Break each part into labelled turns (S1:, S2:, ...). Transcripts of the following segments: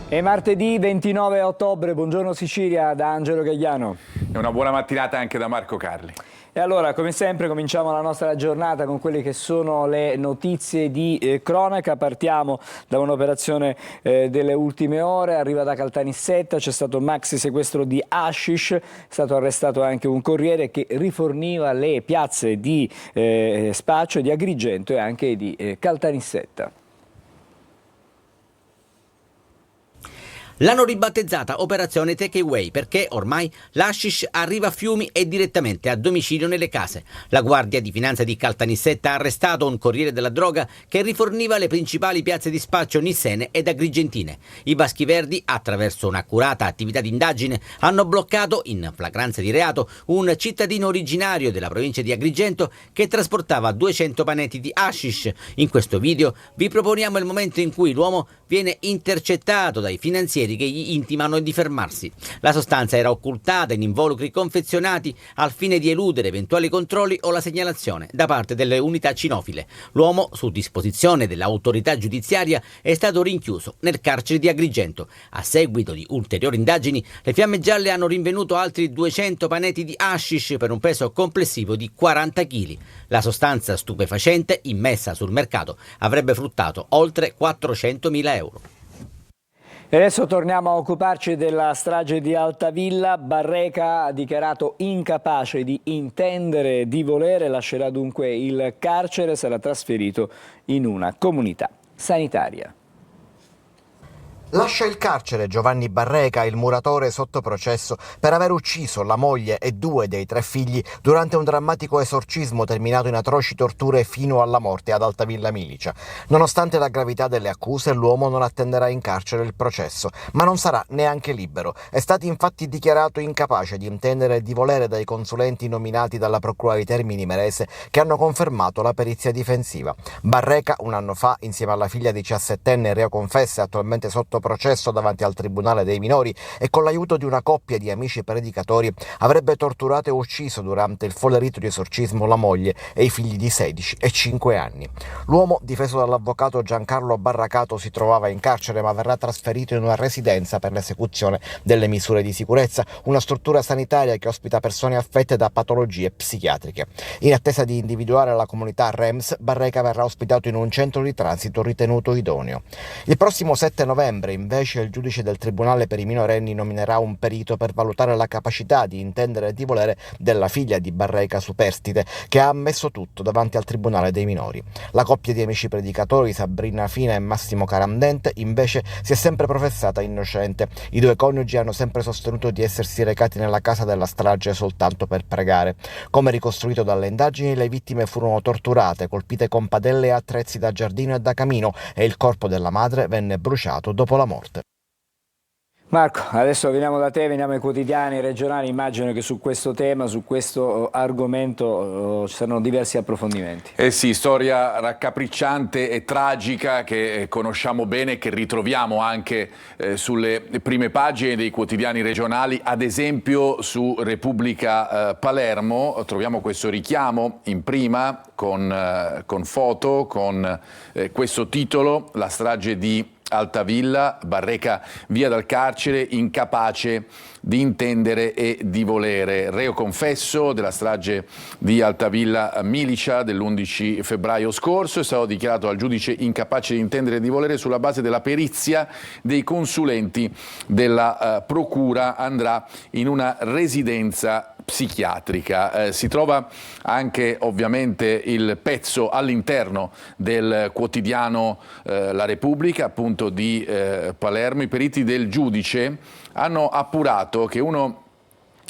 S1: È martedì 29 ottobre, buongiorno Sicilia da Angelo Gagliano.
S2: E una buona mattinata anche da Marco Carli.
S1: E allora, come sempre, cominciamo la nostra giornata con quelle che sono le notizie di cronaca. Partiamo da un'operazione delle ultime ore, arriva da Caltanissetta, c'è stato un maxi sequestro di hashish, è stato arrestato anche un corriere che riforniva le piazze di Spaccio, di Agrigento e anche di Caltanissetta.
S3: L'hanno ribattezzata Operazione Takeaway perché ormai l'hashish arriva a fiumi e direttamente a domicilio nelle case. La Guardia di Finanza di Caltanissetta ha arrestato un corriere della droga che riforniva le principali piazze di spaccio nissene ed agrigentine. I Baschi Verdi, attraverso un'accurata attività di indagine, hanno bloccato, in flagranza di reato, un cittadino originario della provincia di Agrigento che trasportava 200 panetti di hashish. In questo video vi proponiamo il momento in cui l'uomo viene intercettato dai finanzieri che gli intimano di fermarsi. La sostanza era occultata in involucri confezionati al fine di eludere eventuali controlli o la segnalazione da parte delle unità cinofile. L'uomo, su disposizione dell'autorità giudiziaria, è stato rinchiuso nel carcere di Agrigento. A seguito di ulteriori indagini, le Fiamme Gialle hanno rinvenuto altri 200 panetti di hashish per un peso complessivo di 40 kg. La sostanza stupefacente, immessa sul mercato, avrebbe fruttato oltre 400.000 euro.
S1: E adesso torniamo a occuparci della strage di Altavilla. Barreca ha dichiarato incapace di intendere di volere, lascerà dunque il carcere, sarà trasferito in una comunità sanitaria.
S4: Lascia il carcere Giovanni Barreca, il muratore sotto processo per aver ucciso la moglie e 2 dei 3 figli durante un drammatico esorcismo terminato in atroci torture fino alla morte ad Altavilla Milicia. Nonostante la gravità delle accuse, l'uomo non attenderà in carcere il processo, ma non sarà neanche libero. È stato infatti dichiarato incapace di intendere e di volere dai consulenti nominati dalla Procura di Termini Imerese, che hanno confermato la perizia difensiva. Barreca, un anno fa, insieme alla figlia 17enne reo confessa attualmente sotto processo davanti al Tribunale dei minori e con l'aiuto di una coppia di amici predicatori avrebbe torturato e ucciso durante il folle rito di esorcismo la moglie e i figli di 16 e 5 anni. L'uomo, difeso dall'avvocato Giancarlo Barracato, si trovava in carcere ma verrà trasferito in una residenza per l'esecuzione delle misure di sicurezza, una struttura sanitaria che ospita persone affette da patologie psichiatriche. In attesa di individuare la comunità REMS, Barreca verrà ospitato in un centro di transito ritenuto idoneo. Il prossimo 7 novembre invece il giudice del Tribunale per i minorenni nominerà un perito per valutare la capacità di intendere e di volere della figlia di Barreca superstite, che ha ammesso tutto davanti al Tribunale dei minori. La coppia di amici predicatori Sabrina Fina e Massimo Carandente invece si è sempre professata innocente. I 2 coniugi hanno sempre sostenuto di essersi recati nella casa della strage soltanto per pregare. Come ricostruito dalle indagini, le vittime furono torturate, colpite con padelle e attrezzi da giardino e da camino e il corpo della madre venne bruciato dopo la morte.
S1: Marco, adesso veniamo da te, veniamo ai quotidiani regionali. Immagino che su questo tema, su questo argomento ci saranno diversi approfondimenti.
S2: Eh sì, storia raccapricciante e tragica che conosciamo bene e che ritroviamo anche sulle prime pagine dei quotidiani regionali. Ad esempio su Repubblica Palermo troviamo questo richiamo in prima con foto, con questo titolo: la strage di Altavilla, Barreca via dal carcere, incapace di intendere e di volere. Reo confesso della strage di Altavilla Milicia dell'11 febbraio scorso, è stato dichiarato al giudice incapace di intendere e di volere sulla base della perizia dei consulenti della procura. Andrà in una residenza psichiatrica. Si trova anche ovviamente il pezzo all'interno del quotidiano La Repubblica, appunto di Palermo. I periti del giudice hanno appurato che uno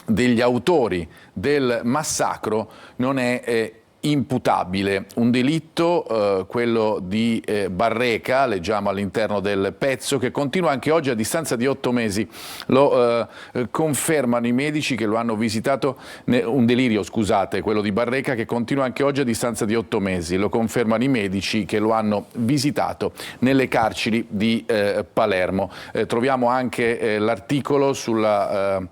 S2: degli autori del massacro non è imputabile. Un delitto, quello di Barreca, leggiamo all'interno del pezzo, che continua anche oggi a distanza di 8 mesi. Lo confermano i medici che lo hanno visitato, un delirio, scusate, quello di Barreca, che continua anche oggi a distanza di 8 mesi. Lo confermano i medici che lo hanno visitato nelle carceri di Palermo. Troviamo anche l'articolo sulla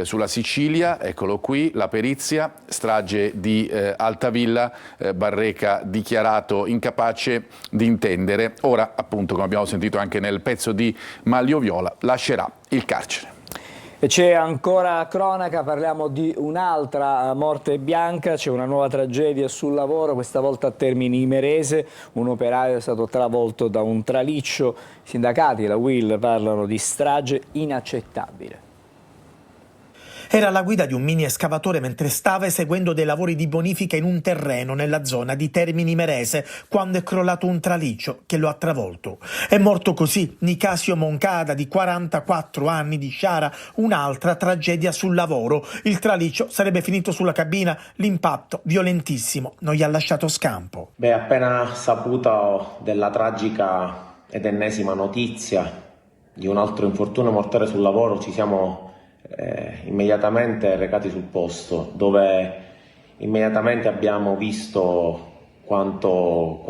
S2: sulla Sicilia, eccolo qui, la perizia, strage di Altavilla, Barreca dichiarato incapace di intendere. Ora, appunto, come abbiamo sentito anche nel pezzo di Maglio Viola, lascerà il carcere.
S1: E c'è ancora cronaca, parliamo di un'altra morte bianca, c'è una nuova tragedia sul lavoro, questa volta a Termini Imerese, un operaio è stato travolto da un traliccio, i sindacati e la UIL parlano di strage inaccettabile.
S5: Era alla guida di un mini escavatore mentre stava eseguendo dei lavori di bonifica in un terreno nella zona di Termini Imerese quando è crollato un traliccio che lo ha travolto. È morto così Nicasio Moncada, di 44 anni, di Sciara, un'altra tragedia sul lavoro. Il traliccio sarebbe finito sulla cabina, l'impatto violentissimo non gli ha lasciato scampo.
S6: Appena saputo della tragica ed ennesima notizia di un altro infortunio mortale sul lavoro, ci siamo immediatamente recati sul posto, dove immediatamente abbiamo visto quanto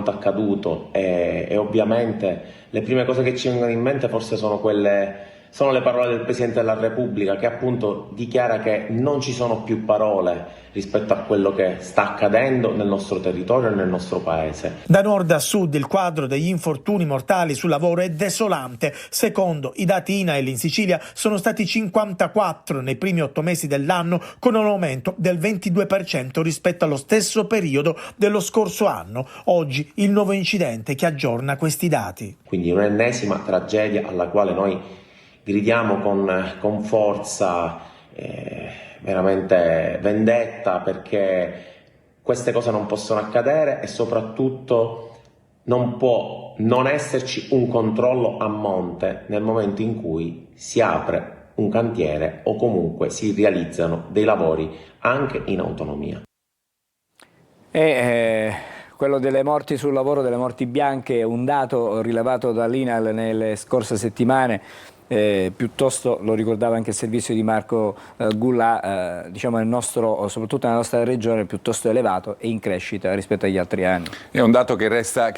S6: accaduto e ovviamente le prime cose che ci vengono in mente forse sono le parole del Presidente della Repubblica, che appunto dichiara che non ci sono più parole rispetto a quello che sta accadendo nel nostro territorio e nel nostro paese.
S5: Da nord a sud il quadro degli infortuni mortali sul lavoro è desolante. Secondo i dati INAIL, in Sicilia sono stati 54 nei primi 8 mesi dell'anno, con un aumento del 22% rispetto allo stesso periodo dello scorso anno. Oggi il nuovo incidente che aggiorna questi dati.
S6: Quindi un'ennesima tragedia alla quale noi gridiamo con forza, veramente vendetta, perché queste cose non possono accadere e soprattutto non può non esserci un controllo a monte nel momento in cui si apre un cantiere o comunque si realizzano dei lavori anche in autonomia.
S1: Quello delle morti sul lavoro, delle morti bianche, è un dato rilevato dall'INAIL nelle scorse settimane. Piuttosto, lo ricordava anche il servizio di Marco Gullà, diciamo soprattutto nella nostra regione, piuttosto elevato e in crescita rispetto agli altri anni.
S2: È un dato che resta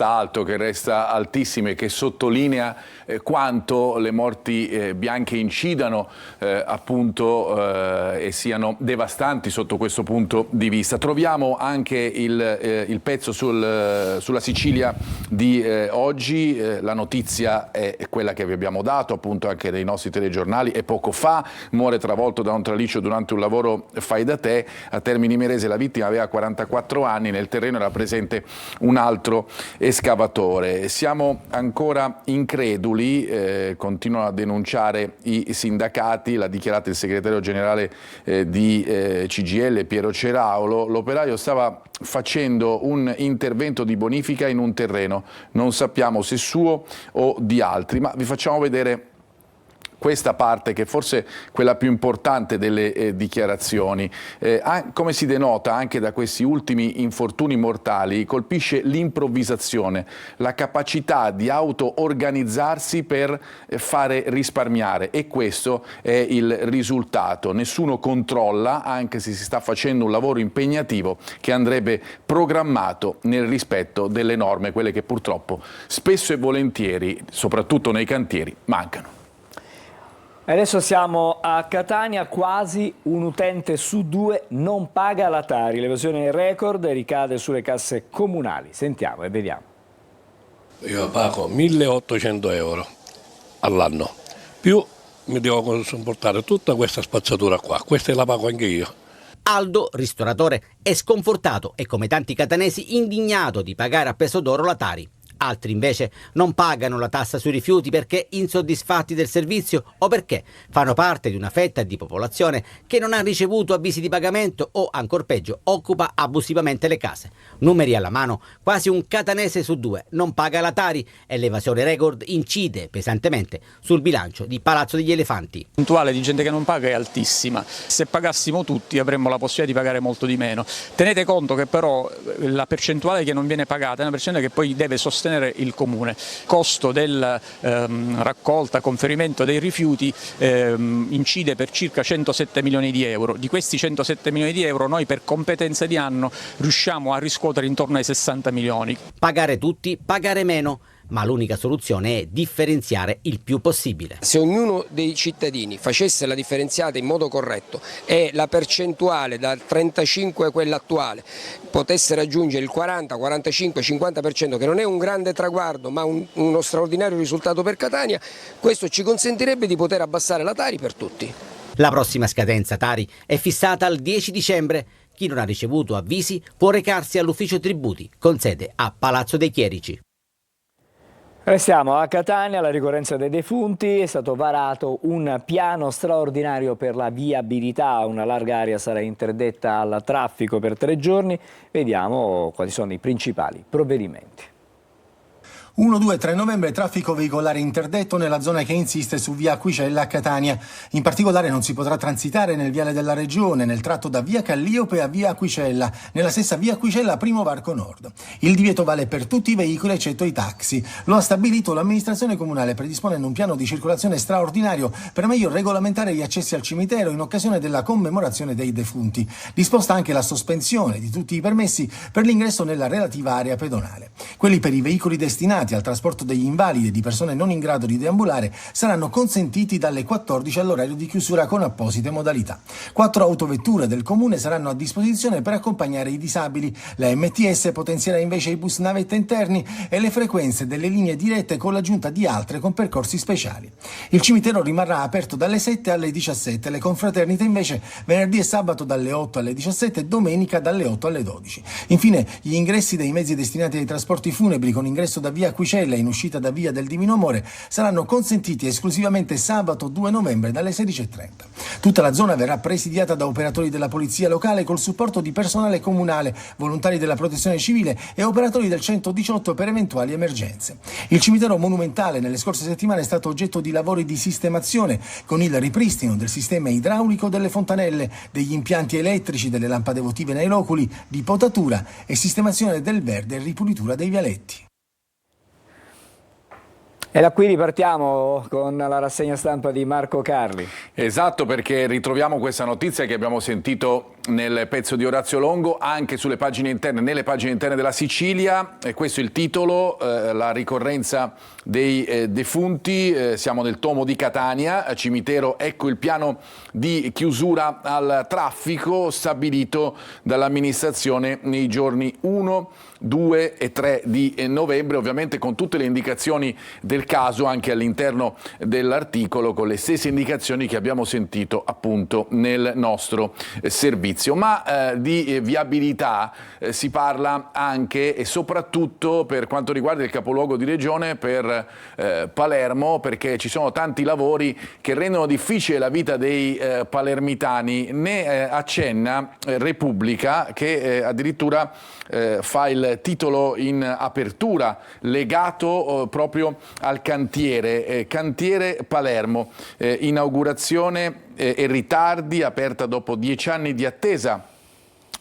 S2: alto, che resta altissimo e che sottolinea quanto le morti bianche incidano appunto e siano devastanti sotto questo punto di vista. Troviamo anche il pezzo sulla Sicilia di oggi, la notizia è quella che vi abbiamo dato appunto anche dei nostri telegiornali, e poco fa muore travolto da un traliccio durante un lavoro fai da te a Termini Imerese. La vittima aveva 44 anni, nel terreno era presente un altro escavatore. Siamo ancora increduli, continuano a denunciare i sindacati, l'ha dichiarato il segretario generale di CGIL Piero Ceraulo. L'operaio stava facendo un intervento di bonifica in un terreno, non sappiamo se suo o di altri, ma vi facciamo vedere questa parte, che forse è quella più importante delle dichiarazioni. Come si denota anche da questi ultimi infortuni mortali, colpisce l'improvvisazione, la capacità di auto-organizzarsi per fare risparmiare, e questo è il risultato. Nessuno controlla, anche se si sta facendo un lavoro impegnativo che andrebbe programmato nel rispetto delle norme, quelle che purtroppo spesso e volentieri, soprattutto nei cantieri, mancano.
S1: Adesso siamo a Catania, quasi un utente su 2 non paga la Tari. L'evasione record ricade sulle casse comunali. Sentiamo e vediamo.
S7: Io pago 1.800 euro all'anno, più mi devo sopportare tutta questa spazzatura qua, questa la pago anche io.
S3: Aldo, ristoratore, è sconfortato e, come tanti catanesi, indignato di pagare a peso d'oro la Tari. Altri invece non pagano la tassa sui rifiuti perché insoddisfatti del servizio o perché fanno parte di una fetta di popolazione che non ha ricevuto avvisi di pagamento o, ancor peggio, occupa abusivamente le case. Numeri alla mano, quasi un catanese su 2 non paga la Tari e l'evasione record incide pesantemente sul bilancio di Palazzo degli Elefanti.
S8: La percentuale di gente che non paga è altissima. Se pagassimo tutti avremmo la possibilità di pagare molto di meno. Tenete conto che però la percentuale che non viene pagata è una percentuale che poi deve sostenere il comune. Costo della raccolta, conferimento dei rifiuti incide per circa 107 milioni di euro. Di questi 107 milioni di euro noi per competenza di anno riusciamo a riscuotere intorno ai 60 milioni.
S3: Pagare tutti, pagare meno. ma l'unica soluzione è differenziare il più possibile.
S9: Se ognuno dei cittadini facesse la differenziata in modo corretto e la percentuale dal 35 a quella attuale potesse raggiungere il 40, 45, 50%, che non è un grande traguardo ma uno straordinario risultato per Catania, questo ci consentirebbe di poter abbassare la Tari per tutti.
S3: La prossima scadenza Tari è fissata al 10 dicembre. Chi non ha ricevuto avvisi può recarsi all'ufficio tributi con sede a Palazzo dei Chierici.
S1: Restiamo a Catania, alla ricorrenza dei defunti. È stato varato un piano straordinario per la viabilità. Una larga area sarà interdetta al traffico per 3 giorni. Vediamo quali sono i principali provvedimenti.
S10: 1, 2, 3 novembre traffico veicolare interdetto nella zona che insiste su via Aquicella a Catania. In particolare non si potrà transitare nel viale della Regione, nel tratto da via Calliope a via Aquicella, nella stessa via Aquicella primo varco nord. Il divieto vale per tutti i veicoli eccetto i taxi. Lo ha stabilito l'amministrazione comunale predisponendo un piano di circolazione straordinario per meglio regolamentare gli accessi al cimitero in occasione della commemorazione dei defunti. Disposta anche la sospensione di tutti i permessi per l'ingresso nella relativa area pedonale. Quelli per i veicoli destinati al trasporto degli invalidi e di persone non in grado di deambulare saranno consentiti dalle 14 all'orario di chiusura con apposite modalità. 4 autovetture del comune saranno a disposizione per accompagnare i disabili. La MTS potenzierà invece i bus navetta interni e le frequenze delle linee dirette con l'aggiunta di altre con percorsi speciali. Il cimitero rimarrà aperto dalle 7 alle 17, le confraternite invece venerdì e sabato dalle 8 alle 17 e domenica dalle 8 alle 12. Infine, gli ingressi dei mezzi destinati ai trasporti funebri con ingresso da via Aquicella in uscita da via del Divino Amore saranno consentiti esclusivamente sabato 2 novembre dalle 16:30. Tutta la zona verrà presidiata da operatori della polizia locale col supporto di personale comunale, volontari della protezione civile e operatori del 118 per eventuali emergenze. Il cimitero monumentale nelle scorse settimane è stato oggetto di lavori di sistemazione con il ripristino del sistema idraulico delle fontanelle, degli impianti elettrici, delle lampade votive nei loculi, di potatura e sistemazione del verde e ripulitura dei vialetti.
S1: E da qui ripartiamo con la rassegna stampa di Marco Carli.
S2: Esatto, perché ritroviamo questa notizia che abbiamo sentito nel pezzo di Orazio Longo, anche sulle pagine interne, nelle pagine interne della Sicilia. E questo è il titolo, la ricorrenza dei defunti. Siamo nel Tomo di Catania, cimitero, ecco il piano di chiusura al traffico stabilito dall'amministrazione nei giorni 1, 2 e 3 di novembre, ovviamente con tutte le indicazioni del caso anche all'interno dell'articolo, con le stesse indicazioni che abbiamo sentito appunto nel nostro servizio. Ma di viabilità si parla anche e soprattutto per quanto riguarda il capoluogo di regione, per Palermo, perché ci sono tanti lavori che rendono difficile la vita dei palermitani. Ne accenna Repubblica, che addirittura fa il titolo in apertura legato proprio al cantiere, cantiere Palermo, inaugurazione e ritardi, aperta dopo 10 anni di attesa.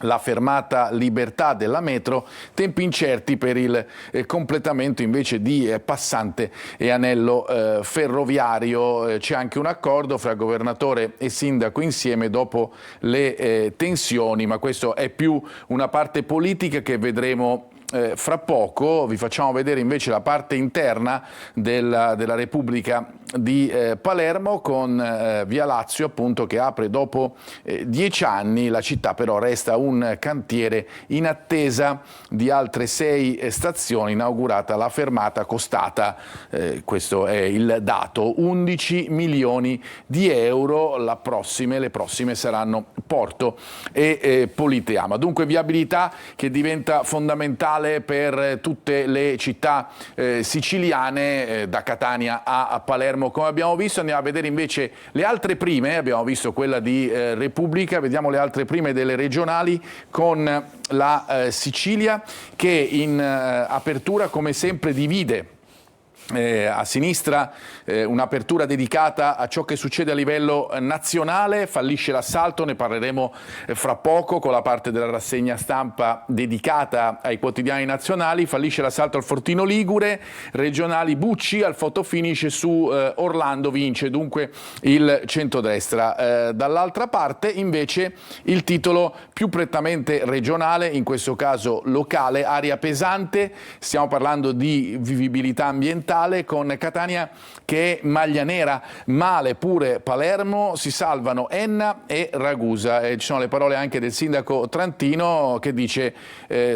S2: La fermata Libertà della metro, tempi incerti per il completamento invece di passante e anello ferroviario. C'è anche un accordo fra governatore e sindaco insieme dopo le tensioni, ma questo è più una parte politica che vedremo fra poco. Vi facciamo vedere invece la parte interna della Repubblica di Palermo, con Via Lazio appunto che apre dopo 10 anni. La città però resta un cantiere in attesa di altre 6 stazioni. Inaugurata la fermata, costata, questo è il dato, 11 milioni di euro. Le prossime saranno Porto e Politeama. Dunque viabilità che diventa fondamentale per tutte le città siciliane, da Catania a Palermo, come abbiamo visto. Andiamo a vedere invece le altre prime. Abbiamo visto quella di Repubblica, vediamo le altre prime delle regionali, con la Sicilia che in apertura come sempre divide A sinistra un'apertura dedicata a ciò che succede a livello nazionale, fallisce l'assalto, ne parleremo fra poco con la parte della rassegna stampa dedicata ai quotidiani nazionali, fallisce l'assalto al Fortino Ligure, regionali Bucci al fotofinish su Orlando vince dunque il centrodestra. Dall'altra parte invece il titolo più prettamente regionale, in questo caso locale, aria pesante, stiamo parlando di vivibilità ambientale, con Catania che è maglia nera, male pure Palermo, si salvano Enna e Ragusa. Ci sono le parole anche del sindaco Trantino che dice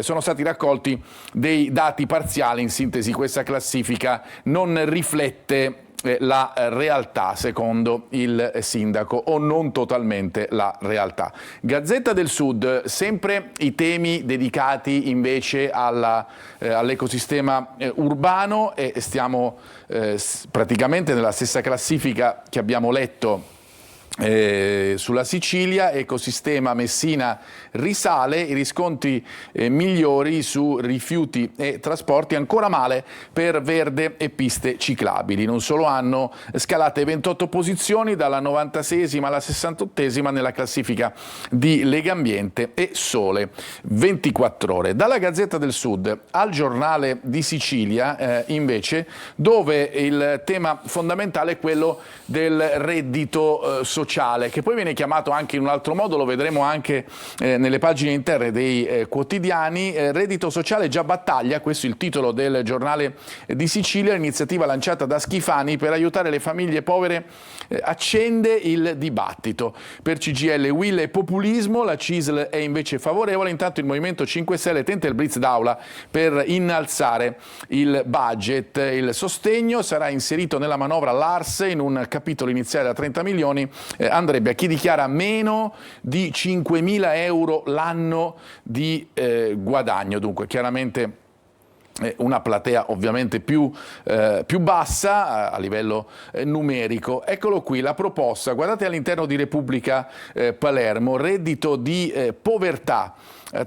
S2: sono stati raccolti dei dati parziali, in sintesi questa classifica non riflette la realtà secondo il sindaco, o non totalmente la realtà. Gazzetta del Sud, sempre i temi dedicati invece all'ecosistema urbano, e stiamo praticamente nella stessa classifica che abbiamo letto sulla Sicilia. Ecosistema Messina risale, i riscontri migliori su rifiuti e trasporti, ancora male per Verde e piste ciclabili. Non solo hanno scalate 28 posizioni dalla 96esima alla 68esima nella classifica di Legambiente e Sole 24 Ore. Dalla Gazzetta del Sud al Giornale di Sicilia invece, dove il tema fondamentale è quello del reddito sociale, che poi viene chiamato anche in un altro modo, lo vedremo anche nelle pagine interne dei quotidiani, reddito sociale già battaglia, questo è il titolo del Giornale di Sicilia, l'iniziativa lanciata da Schifani per aiutare le famiglie povere accende il dibattito. Per CGIL, Will e populismo, la CISL è invece favorevole, intanto il Movimento 5 Stelle tenta il blitz d'aula per innalzare il budget, il sostegno sarà inserito nella manovra l'ARS in un capitolo iniziale da 30 milioni, andrebbe a chi dichiara meno di 5.000 euro l'anno di guadagno, dunque chiaramente una platea ovviamente più bassa a livello numerico. Eccolo qui la proposta, guardate all'interno di Repubblica Palermo, reddito di povertà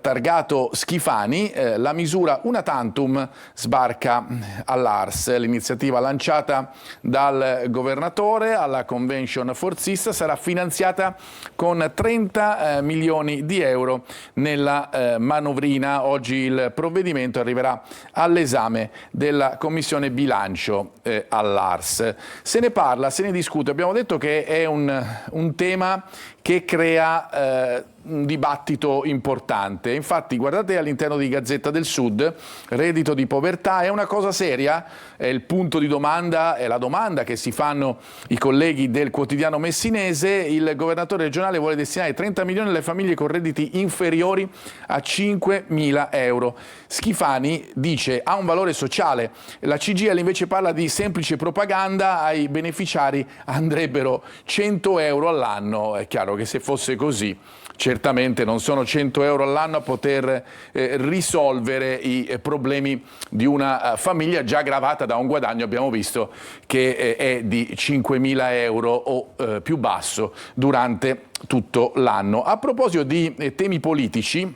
S2: targato Schifani, la misura una tantum sbarca all'ARS, l'iniziativa lanciata dal governatore alla convention forzista sarà finanziata con 30 milioni di euro nella manovrina. Oggi il provvedimento arriverà all'esame della Commissione Bilancio all'ARS. Se ne parla, se ne discute, abbiamo detto che è un tema che crea un dibattito importante. Infatti guardate all'interno di Gazzetta del Sud, reddito di povertà è una cosa seria? È il punto di domanda, è la domanda che si fanno i colleghi del quotidiano messinese. Il governatore regionale vuole destinare 30 milioni alle famiglie con redditi inferiori a 5.000 euro. Schifani dice ha un valore sociale, la CGIL invece parla di semplice propaganda, ai beneficiari andrebbero 100 euro all'anno. È chiaro che se fosse così certamente non sono 100 euro all'anno a poter risolvere i problemi di una famiglia già gravata da un guadagno, abbiamo visto, che è di 5.000 euro o più basso durante tutto l'anno. A proposito di temi politici,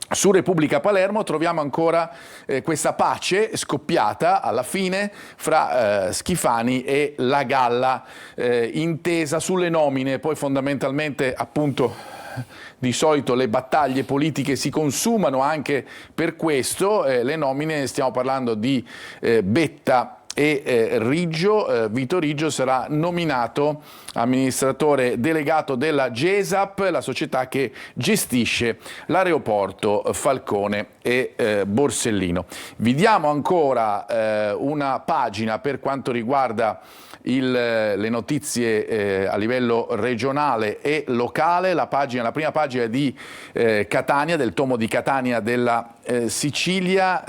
S2: su Repubblica Palermo troviamo ancora questa pace scoppiata alla fine fra Schifani e La Galla, intesa sulle nomine, poi fondamentalmente appunto di solito le battaglie politiche si consumano anche per questo, le nomine, stiamo parlando di Betta e Riggio. Vito Riggio sarà nominato amministratore delegato della GESAP, la società che gestisce l'aeroporto Falcone e Borsellino. Vi diamo ancora una pagina per quanto riguarda le notizie a livello regionale e locale, la prima pagina di Catania, del tomo di Catania della Sicilia,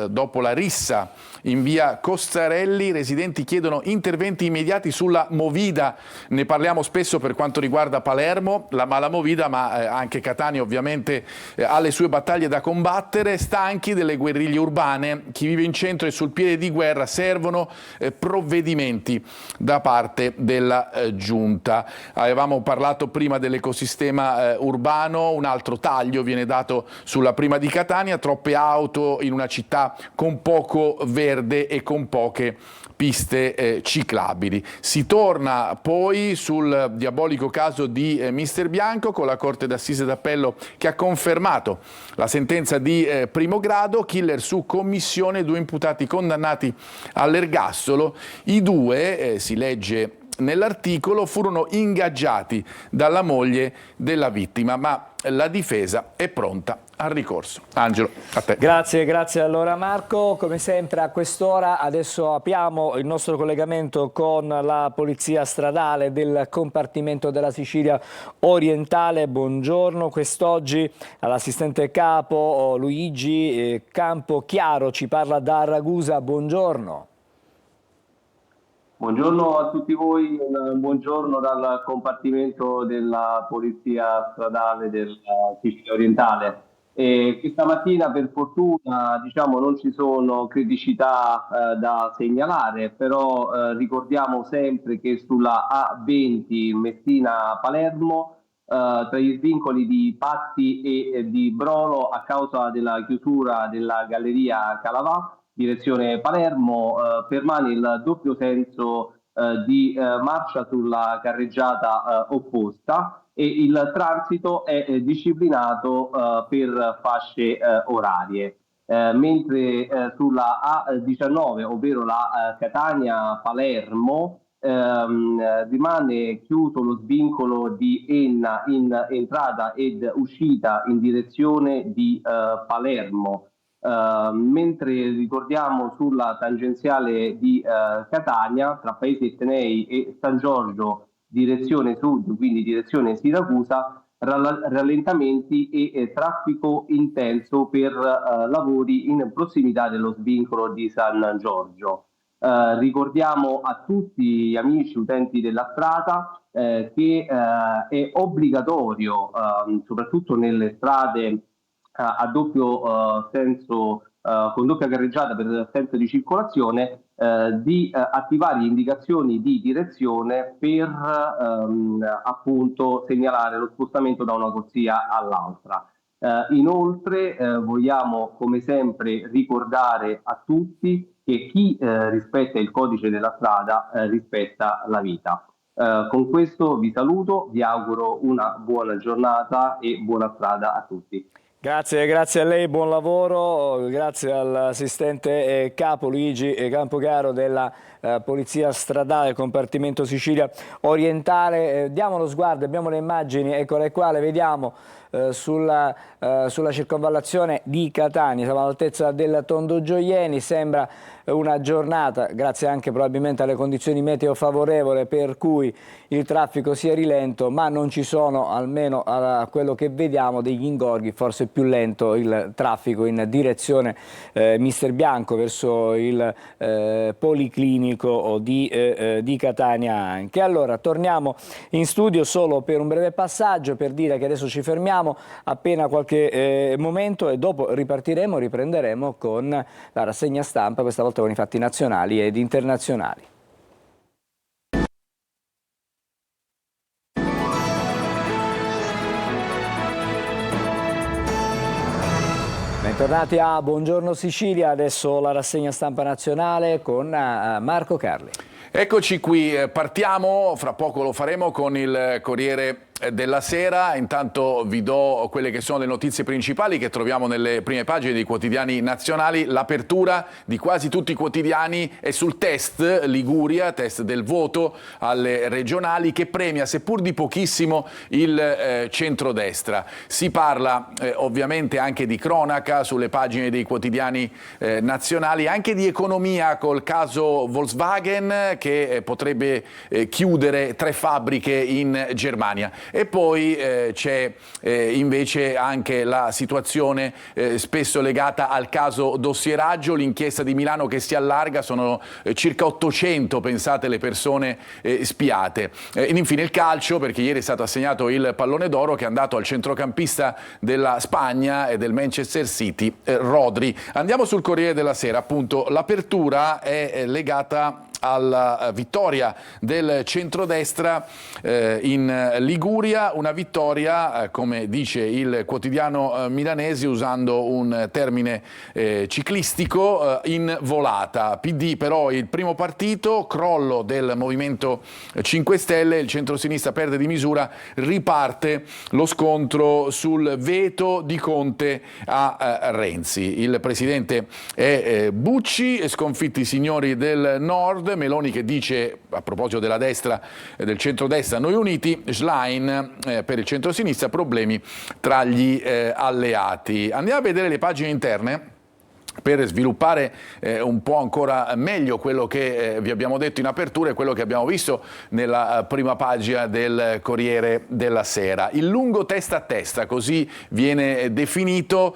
S2: dopo la rissa in via Costarelli, residenti chiedono interventi immediati sulla Movida. Ne parliamo spesso per quanto riguarda Palermo, la Movida, ma anche Catania ovviamente ha le sue battaglie da combattere, stanchi delle guerriglie urbane, chi vive in centro e sul piede di guerra, servono provvedimenti da parte della Giunta. Avevamo parlato prima dell'ecosistema urbano, un altro taglio viene dato sulla prima di Catania, troppe auto in una città con poco verde e con poche piste ciclabili. Si torna poi sul diabolico caso di Mister Bianco, con la Corte d'Assise d'Appello che ha confermato la sentenza di primo grado, killer su commissione, 2 imputati condannati all'ergastolo. I 2, si legge nell'articolo, furono ingaggiati dalla moglie della vittima, ma la difesa è pronta al ricorso. Angelo, a te.
S1: Grazie allora Marco. Come sempre a quest'ora adesso apriamo il nostro collegamento con la Polizia Stradale del compartimento della Sicilia orientale. Buongiorno, quest'oggi all'assistente capo Luigi Campochiaro, ci parla da Ragusa. Buongiorno.
S11: Buongiorno a tutti voi, un buongiorno dal compartimento della Polizia Stradale della Sicilia orientale. Questa mattina per fortuna non ci sono criticità da segnalare, però ricordiamo sempre che sulla A20 Messina-Palermo, tra gli svincoli di Patti e di Brolo, a causa della chiusura della galleria Calavà, direzione Palermo, permane il doppio senso di marcia sulla carreggiata opposta e il transito è disciplinato per fasce orarie. Mentre sulla A19, ovvero la Catania-Palermo, rimane chiuso lo svincolo di Enna in entrata ed uscita in direzione di Palermo. Mentre ricordiamo sulla tangenziale di Catania, tra Paesi Etnei e San Giorgio, direzione sud, quindi direzione Siracusa, rallentamenti e traffico intenso per lavori in prossimità dello svincolo di San Giorgio. Ricordiamo a tutti gli amici utenti della strada che è obbligatorio, soprattutto nelle strade a doppio senso, con doppia carreggiata per senso di circolazione, di attivare indicazioni di direzione per appunto segnalare lo spostamento da una corsia all'altra. Inoltre vogliamo come sempre ricordare a tutti che chi rispetta il codice della strada rispetta la vita. Con questo vi saluto, vi auguro una buona giornata e buona strada a tutti.
S1: Grazie a lei, buon lavoro, grazie all'assistente capo Luigi Campochiaro della Polizia Stradale, compartimento Sicilia orientale. Diamo uno sguardo, abbiamo le immagini, eccole qua, le vediamo sulla circonvallazione di Catania, siamo all'altezza del Tondo Gioieni, sembra una giornata, grazie anche probabilmente alle condizioni meteo favorevoli, per cui il traffico sia rilento, ma non ci sono, almeno a quello che vediamo, degli ingorghi, forse più lento il traffico in direzione Mister Bianco verso il Policlinico di Catania anche. Allora torniamo in studio solo per un breve passaggio, per dire che adesso ci fermiamo appena qualche momento e dopo riprenderemo con la rassegna stampa, questa volta con i fatti nazionali ed internazionali. Bentornati a Buongiorno Sicilia, adesso la rassegna stampa nazionale con Marco Carli.
S2: Eccoci qui, partiamo, fra poco lo faremo con il Corriere della Sera. Intanto vi do quelle che sono le notizie principali che troviamo nelle prime pagine dei quotidiani nazionali. L'apertura di quasi tutti i quotidiani è sul test Liguria, test del voto alle regionali, che premia, seppur di pochissimo, il centrodestra. Si parla ovviamente anche di cronaca sulle pagine dei quotidiani nazionali, anche di economia col caso Volkswagen che potrebbe chiudere 3 fabbriche in Germania. E poi c'è invece anche la situazione spesso legata al caso dossieraggio, l'inchiesta di Milano che si allarga, sono circa 800, pensate, le persone spiate. Ed infine il calcio, perché ieri è stato assegnato il pallone d'oro che è andato al centrocampista della Spagna e del Manchester City, Rodri. Andiamo sul Corriere della Sera, appunto l'apertura è legata alla vittoria del centrodestra in Liguria, una vittoria, come dice il quotidiano milanese, usando un termine ciclistico, in volata. PD però il primo partito, crollo del Movimento 5 Stelle, il centrosinistra perde di misura, riparte lo scontro sul veto di Conte a Renzi. Il presidente è Bucci, sconfitti i signori del Nord, Meloni che dice, a proposito della destra, del centrodestra, noi uniti, Schlein per il centrosinistra, problemi tra gli alleati. Andiamo a vedere le pagine interne per sviluppare un po' ancora meglio quello che vi abbiamo detto in apertura e quello che abbiamo visto nella prima pagina del Corriere della Sera. Il lungo testa a testa, così viene definito,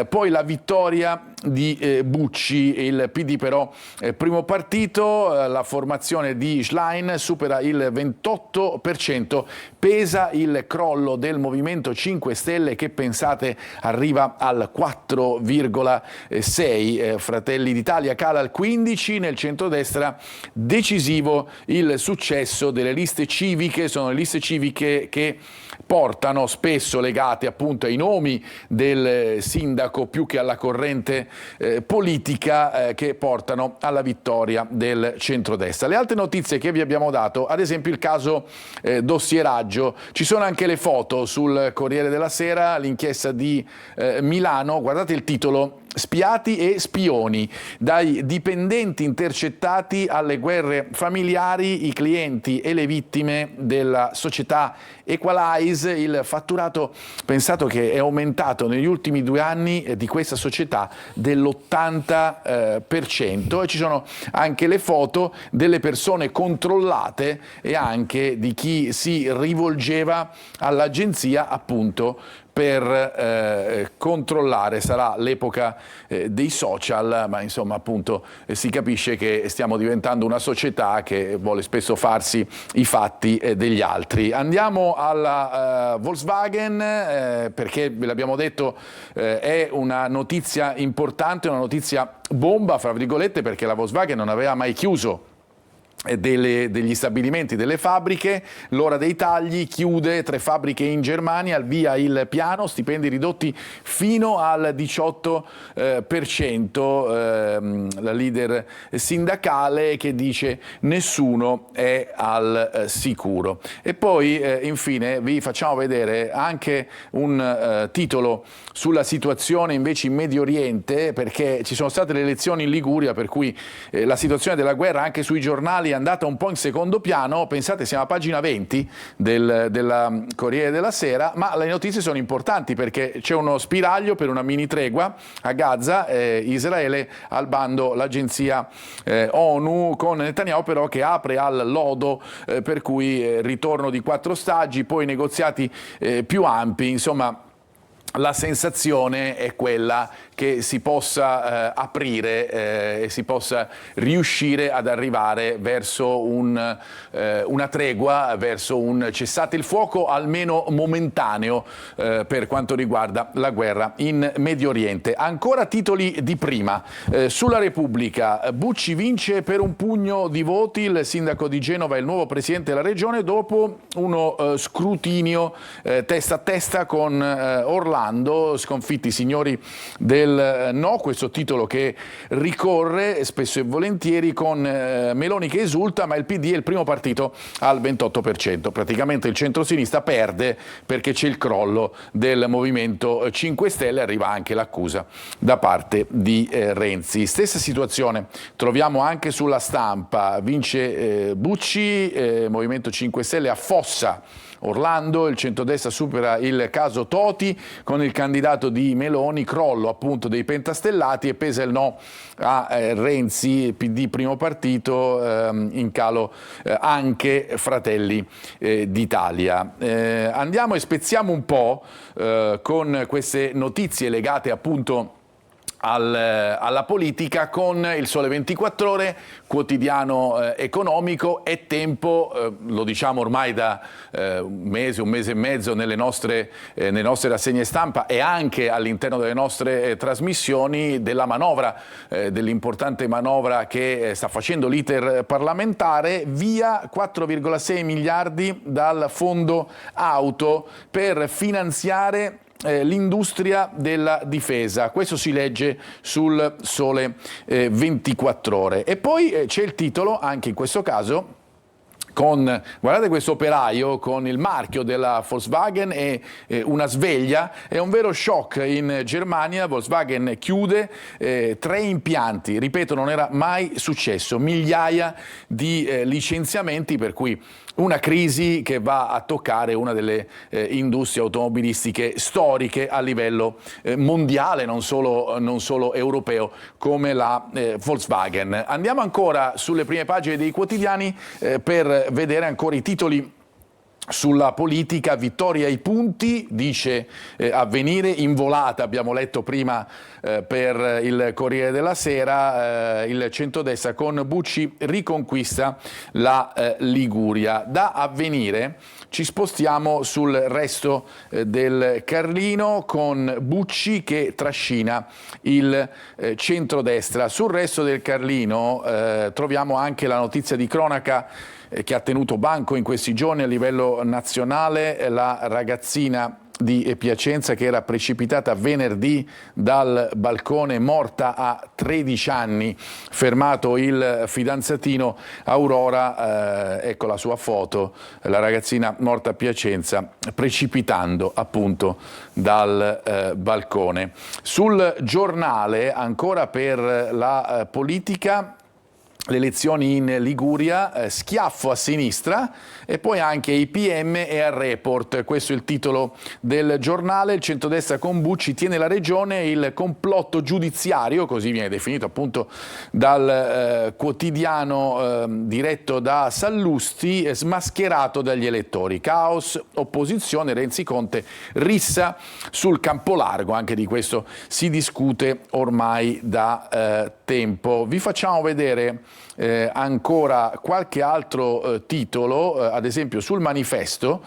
S2: poi la vittoria di Bucci, il PD però primo partito, la formazione di Schlein supera il 28%, pesa il crollo del Movimento 5 Stelle che, pensate, arriva al 4,6%. Fratelli d'Italia cala al 15%, nel centrodestra decisivo il successo delle liste civiche, sono le liste civiche che portano, spesso legate appunto ai nomi del sindaco più che alla corrente politica, che portano alla vittoria del centrodestra. Le altre notizie che vi abbiamo dato, ad esempio il caso dossieraggio, ci sono anche le foto sul Corriere della Sera, l'inchiesta di Milano, guardate il titolo: spiati e spioni, dai dipendenti intercettati alle guerre familiari, i clienti e le vittime della società Equalize. Il fatturato, pensato, che è aumentato negli ultimi 2 anni di questa società dell'80%, e ci sono anche le foto delle persone controllate e anche di chi si rivolgeva all'agenzia appunto per controllare. Sarà l'epoca dei social, ma insomma appunto si capisce che stiamo diventando una società che vuole spesso farsi i fatti degli altri. Andiamo alla Volkswagen, perché ve l'abbiamo detto, è una notizia importante, una notizia bomba fra virgolette, perché la Volkswagen non aveva mai chiuso degli stabilimenti, delle fabbriche. L'ora dei tagli, chiude 3 fabbriche in Germania, al via il piano, stipendi ridotti fino al 18%, la leader sindacale che dice nessuno è al sicuro. E poi infine vi facciamo vedere anche un titolo sulla situazione invece in Medio Oriente, perché ci sono state le elezioni in Liguria, per cui la situazione della guerra anche sui giornali è andata un po' in secondo piano. Pensate, siamo a pagina 20 della Corriere della Sera, ma le notizie sono importanti perché c'è uno spiraglio per una mini tregua a Gaza, Israele al bando l'agenzia ONU, con Netanyahu però che apre al lodo, per cui ritorno di 4 ostaggi, poi negoziati più ampi. Insomma, la sensazione è quella che si possa aprire e si possa riuscire ad arrivare verso una tregua, verso un cessate il fuoco almeno momentaneo per quanto riguarda la guerra in Medio Oriente. Ancora titoli di prima. Sulla Repubblica, Bucci vince per un pugno di voti, il sindaco di Genova è il nuovo presidente della regione dopo uno scrutinio testa a testa con Orlando. Sconfitti i signori del no, questo titolo che ricorre spesso e volentieri, con Meloni che esulta, ma il PD è il primo partito al 28%. Praticamente il centrosinistra perde perché c'è il crollo del Movimento 5 Stelle, arriva anche l'accusa da parte di Renzi. Stessa situazione troviamo anche sulla Stampa, vince Bucci, Movimento 5 Stelle affossa Orlando, il centrodestra supera il caso Toti con il candidato di Meloni, crollo appunto dei pentastellati e pesa il no a Renzi, PD primo partito, in calo anche Fratelli d'Italia. Andiamo e spezziamo un po' con queste notizie legate appunto alla politica con il Sole 24 Ore, quotidiano economico. È tempo, lo diciamo ormai da un mese e mezzo nelle nostre rassegne stampa e anche all'interno delle nostre trasmissioni, della manovra, dell'importante manovra che sta facendo l'iter parlamentare. Via 4,6 miliardi dal fondo auto per finanziare l'industria della difesa. Questo si legge sul Sole 24 Ore. E poi c'è il titolo, anche in questo caso, guardate questo operaio con il marchio della Volkswagen e una sveglia. È un vero shock in Germania. Volkswagen chiude 3 impianti, ripeto, non era mai successo, migliaia di licenziamenti, per cui una crisi che va a toccare una delle industrie automobilistiche storiche a livello mondiale, non solo europeo, come la Volkswagen. Andiamo ancora sulle prime pagine dei quotidiani per vedere ancora i titoli sulla politica. Vittoria ai punti, dice Avvenire, in volata, abbiamo letto prima per il Corriere della Sera, il centrodestra con Bucci riconquista la Liguria. Da Avvenire ci spostiamo sul resto del Carlino con Bucci che trascina il centrodestra. Sul resto del Carlino troviamo anche la notizia di cronaca che ha tenuto banco in questi giorni a livello nazionale, la ragazzina di Piacenza che era precipitata venerdì dal balcone, morta a 13 anni, fermato il fidanzatino. Aurora, ecco la sua foto, la ragazzina morta a Piacenza precipitando appunto dal balcone. Sul Giornale, ancora per la politica, le elezioni in Liguria, schiaffo a sinistra, e poi anche ai PM e al Report. Questo è il titolo del Giornale. Il centrodestra con Bucci tiene la regione, il complotto giudiziario, così viene definito appunto dal quotidiano diretto da Sallusti, smascherato dagli elettori. Caos, opposizione, Renzi Conte, rissa sul campo largo. Anche di questo si discute ormai da tempo. Vi facciamo vedere ancora qualche altro titolo, ad esempio sul Manifesto,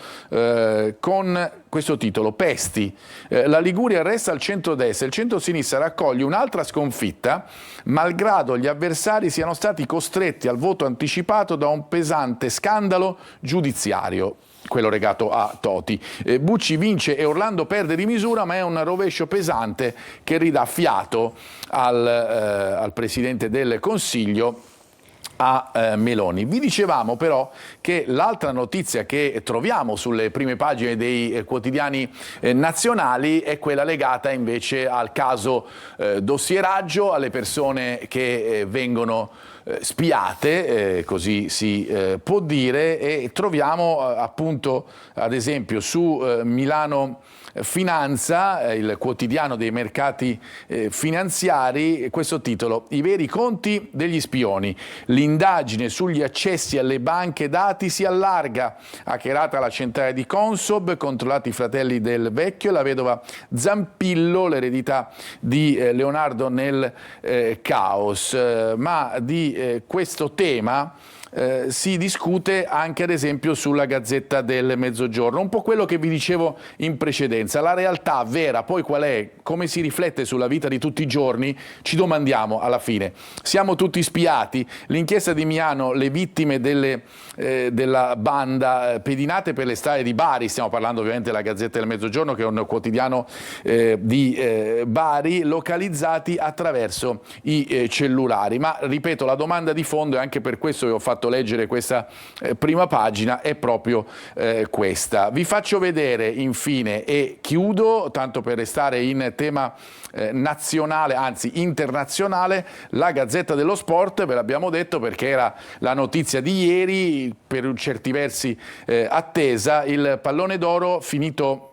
S2: con questo titolo: Pesti, la Liguria resta al centrodestra, il centrosinistra raccoglie un'altra sconfitta malgrado gli avversari siano stati costretti al voto anticipato da un pesante scandalo giudiziario, quello legato a Toti. Bucci vince e Orlando perde di misura, ma è un rovescio pesante che ridà fiato al Presidente del Consiglio, a Meloni. Vi dicevamo però che l'altra notizia che troviamo sulle prime pagine dei quotidiani nazionali è quella legata invece al caso dossieraggio, alle persone che vengono spiate, così si può dire, e troviamo appunto ad esempio su Milano Finanza, il quotidiano dei mercati finanziari, questo titolo: i veri conti degli spioni, l'indagine sugli accessi alle banche dati si allarga, hackerata la centrale di Consob, controllati i fratelli del vecchio e la vedova Zampillo, l'eredità di Leonardo nel caos. Ma di questo tema si discute anche ad esempio sulla Gazzetta del Mezzogiorno, un po' quello che vi dicevo in precedenza. La realtà vera poi qual è? Come si riflette sulla vita di tutti i giorni? Ci domandiamo alla fine. Siamo tutti spiati? L'inchiesta di Miano, le vittime della banda pedinate per le strade di Bari, stiamo parlando ovviamente della Gazzetta del Mezzogiorno, che è un quotidiano di Bari, localizzati attraverso i cellulari. Ma ripeto, la domanda di fondo, e anche per questo vi ho fatto leggere questa prima pagina, è proprio questa. Vi faccio vedere infine, e chiudo, tanto per restare in tema nazionale, anzi internazionale, la Gazzetta dello Sport. Ve l'abbiamo detto perché era la notizia di ieri, per certi versi attesa, il pallone d'oro finito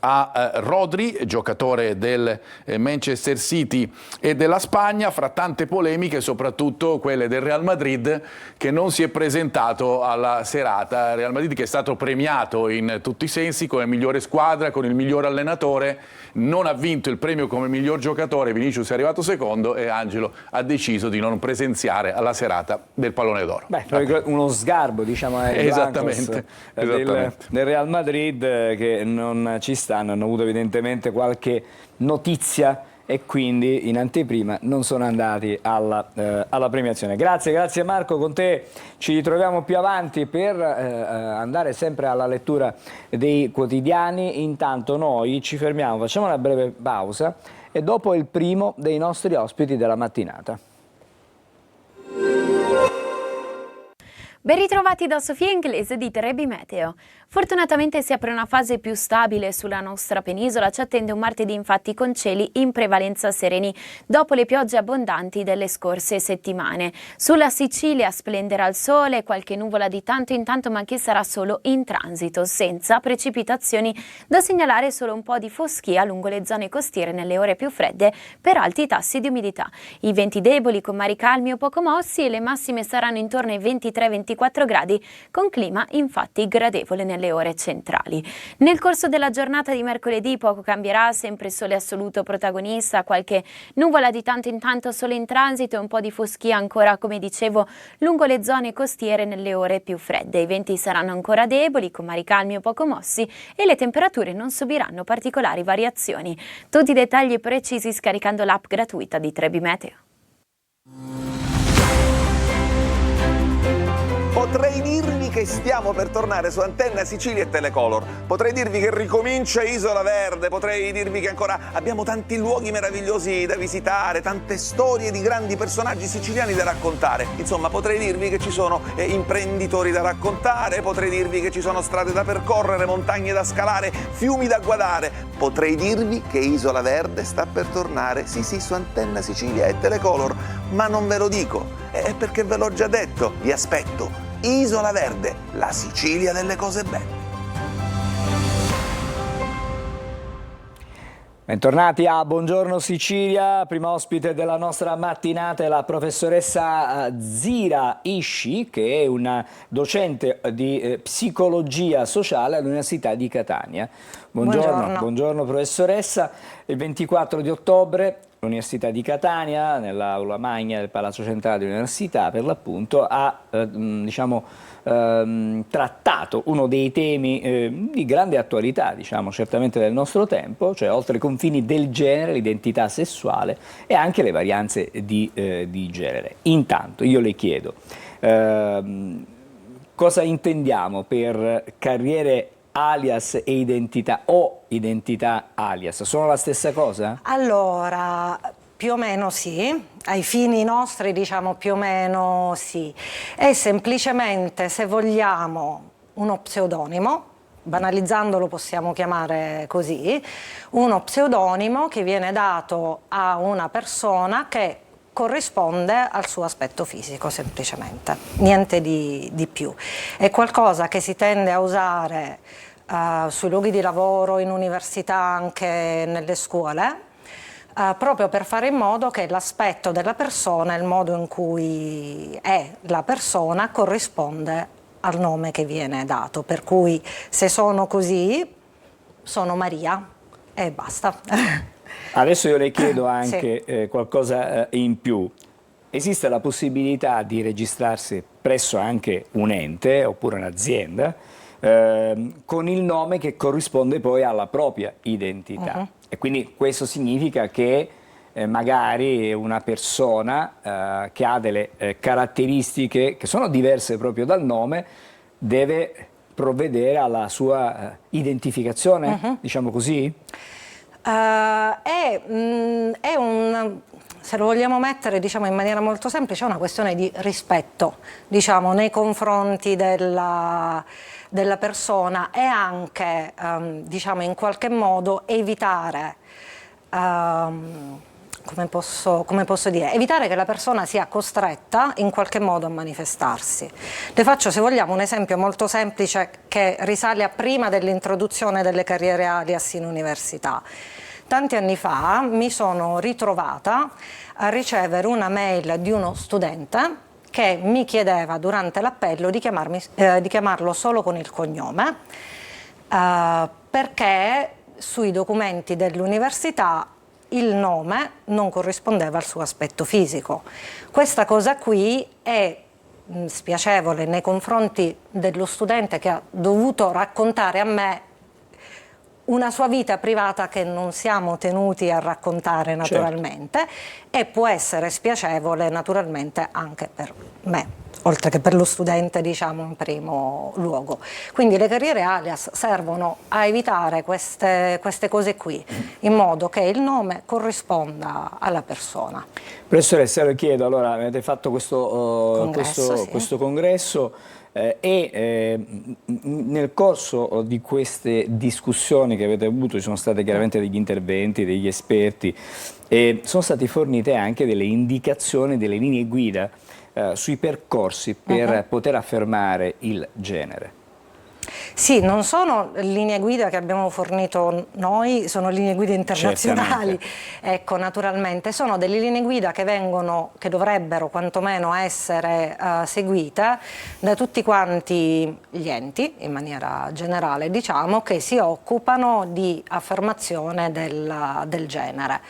S2: a Rodri, giocatore del Manchester City e della Spagna, fra tante polemiche, soprattutto quelle del Real Madrid, che non si è presentato alla serata. Real Madrid che è stato premiato in tutti i sensi come migliore squadra, con il miglior allenatore, non ha vinto il premio come miglior giocatore, Vinicius è arrivato secondo e Angelo ha deciso di non presenziare alla serata del Pallone d'Oro.
S1: Beh, uno sgarbo, diciamo,
S2: esattamente,
S1: del Real Madrid, che non ci stanno, hanno avuto evidentemente qualche notizia e quindi in anteprima non sono andati alla premiazione. Grazie Marco, con te ci ritroviamo più avanti per andare sempre alla lettura dei quotidiani. Intanto noi ci fermiamo, facciamo una breve pausa e dopo il primo dei nostri ospiti della mattinata.
S12: Ben ritrovati da Sofia Inglese di Trebi Meteo. Fortunatamente si apre una fase più stabile sulla nostra penisola, ci attende un martedì infatti con cieli in prevalenza sereni dopo le piogge abbondanti delle scorse settimane. Sulla Sicilia splenderà il sole, qualche nuvola di tanto in tanto ma che sarà solo in transito, senza precipitazioni, da segnalare solo un po' di foschia lungo le zone costiere nelle ore più fredde per alti tassi di umidità. I venti deboli con mari calmi o poco mossi e le massime saranno intorno ai 23-24 gradi con clima infatti gradevole nelle ore centrali. Nel corso della giornata di mercoledì poco cambierà, sempre sole assoluto protagonista, qualche nuvola di tanto in tanto sole in transito e un po' di foschia ancora, come dicevo, lungo le zone costiere nelle ore più fredde. I venti saranno ancora deboli con mari calmi o poco mossi e le temperature non subiranno particolari variazioni. Tutti i dettagli precisi scaricando l'app gratuita di Trebi Meteo.
S13: Potrei dirvi che stiamo per tornare su Antenna Sicilia e Telecolor, potrei dirvi che ricomincia Isola Verde, potrei dirvi che ancora abbiamo tanti luoghi meravigliosi da visitare, tante storie di grandi personaggi siciliani da raccontare, insomma potrei dirvi che ci sono imprenditori da raccontare, potrei dirvi che ci sono strade da percorrere, montagne da scalare, fiumi da guardare, potrei dirvi che Isola Verde sta per tornare, sì su Antenna Sicilia e Telecolor, ma non ve lo dico, è perché ve l'ho già detto, vi aspetto. Isola Verde, la Sicilia delle cose belle.
S1: Bentornati a Buongiorno Sicilia, prima ospite della nostra mattinata è la professoressa Zira Isci, che è una docente di psicologia sociale all'Università di Catania. Buongiorno professoressa. Il 24 di ottobre l'Università di Catania, nell'aula magna del Palazzo Centrale dell'Università, per l'appunto, ha trattato uno dei temi di grande attualità, certamente del nostro tempo, cioè oltre i confini del genere, l'identità sessuale e anche le varianze di genere. Intanto io le chiedo, cosa intendiamo per carriere alias e identità o identità alias? Sono la stessa cosa?
S14: Allora, più o meno sì, ai fini nostri diciamo più o meno sì. È semplicemente, se vogliamo, uno pseudonimo, banalizzandolo possiamo chiamare così, uno pseudonimo che viene dato a una persona che corrisponde al suo aspetto fisico, semplicemente, niente di più. È qualcosa che si tende a usare sui luoghi di lavoro, in università, anche nelle scuole, proprio per fare in modo che l'aspetto della persona, il modo in cui è la persona, corrisponde al nome che viene dato. Per cui se sono così, sono Maria e basta.
S1: Adesso io le chiedo anche qualcosa in più. Esiste la possibilità di registrarsi presso anche un ente oppure un'azienda con il nome che corrisponde poi alla propria identità? E quindi questo significa che magari una persona che ha delle caratteristiche che sono diverse proprio dal nome deve provvedere alla sua identificazione, diciamo così?
S14: È se lo vogliamo mettere in maniera molto semplice, è una questione di rispetto nei confronti della persona e anche in qualche modo evitare come posso dire, evitare che la persona sia costretta in qualche modo a manifestarsi. Le faccio, se vogliamo, un esempio molto semplice che risale a prima dell'introduzione delle carriere alias in università. Tanti anni fa mi sono ritrovata a ricevere una mail di uno studente che mi chiedeva durante l'appello di chiamarlo solo con il cognome, perché sui documenti dell'università il nome non corrispondeva al suo aspetto fisico. Questa cosa qui è spiacevole nei confronti dello studente che ha dovuto raccontare a me una sua vita privata che non siamo tenuti a raccontare naturalmente, e può essere spiacevole naturalmente anche per me, oltre che per lo studente, diciamo, in primo luogo. Quindi le carriere alias servono a evitare queste cose qui, in modo che il nome corrisponda alla persona.
S1: Professoressa, le chiedo, allora avete fatto questo congresso, nel corso di queste discussioni che avete avuto ci sono state chiaramente degli interventi degli esperti e sono state fornite anche delle indicazioni, delle linee guida sui percorsi per poter affermare il genere.
S14: Sì, non sono linee guida che abbiamo fornito noi, sono linee guida internazionali. Ecco, naturalmente sono delle linee guida che dovrebbero quantomeno essere seguite da tutti quanti gli enti, in maniera generale, diciamo, che si occupano di affermazione del genere.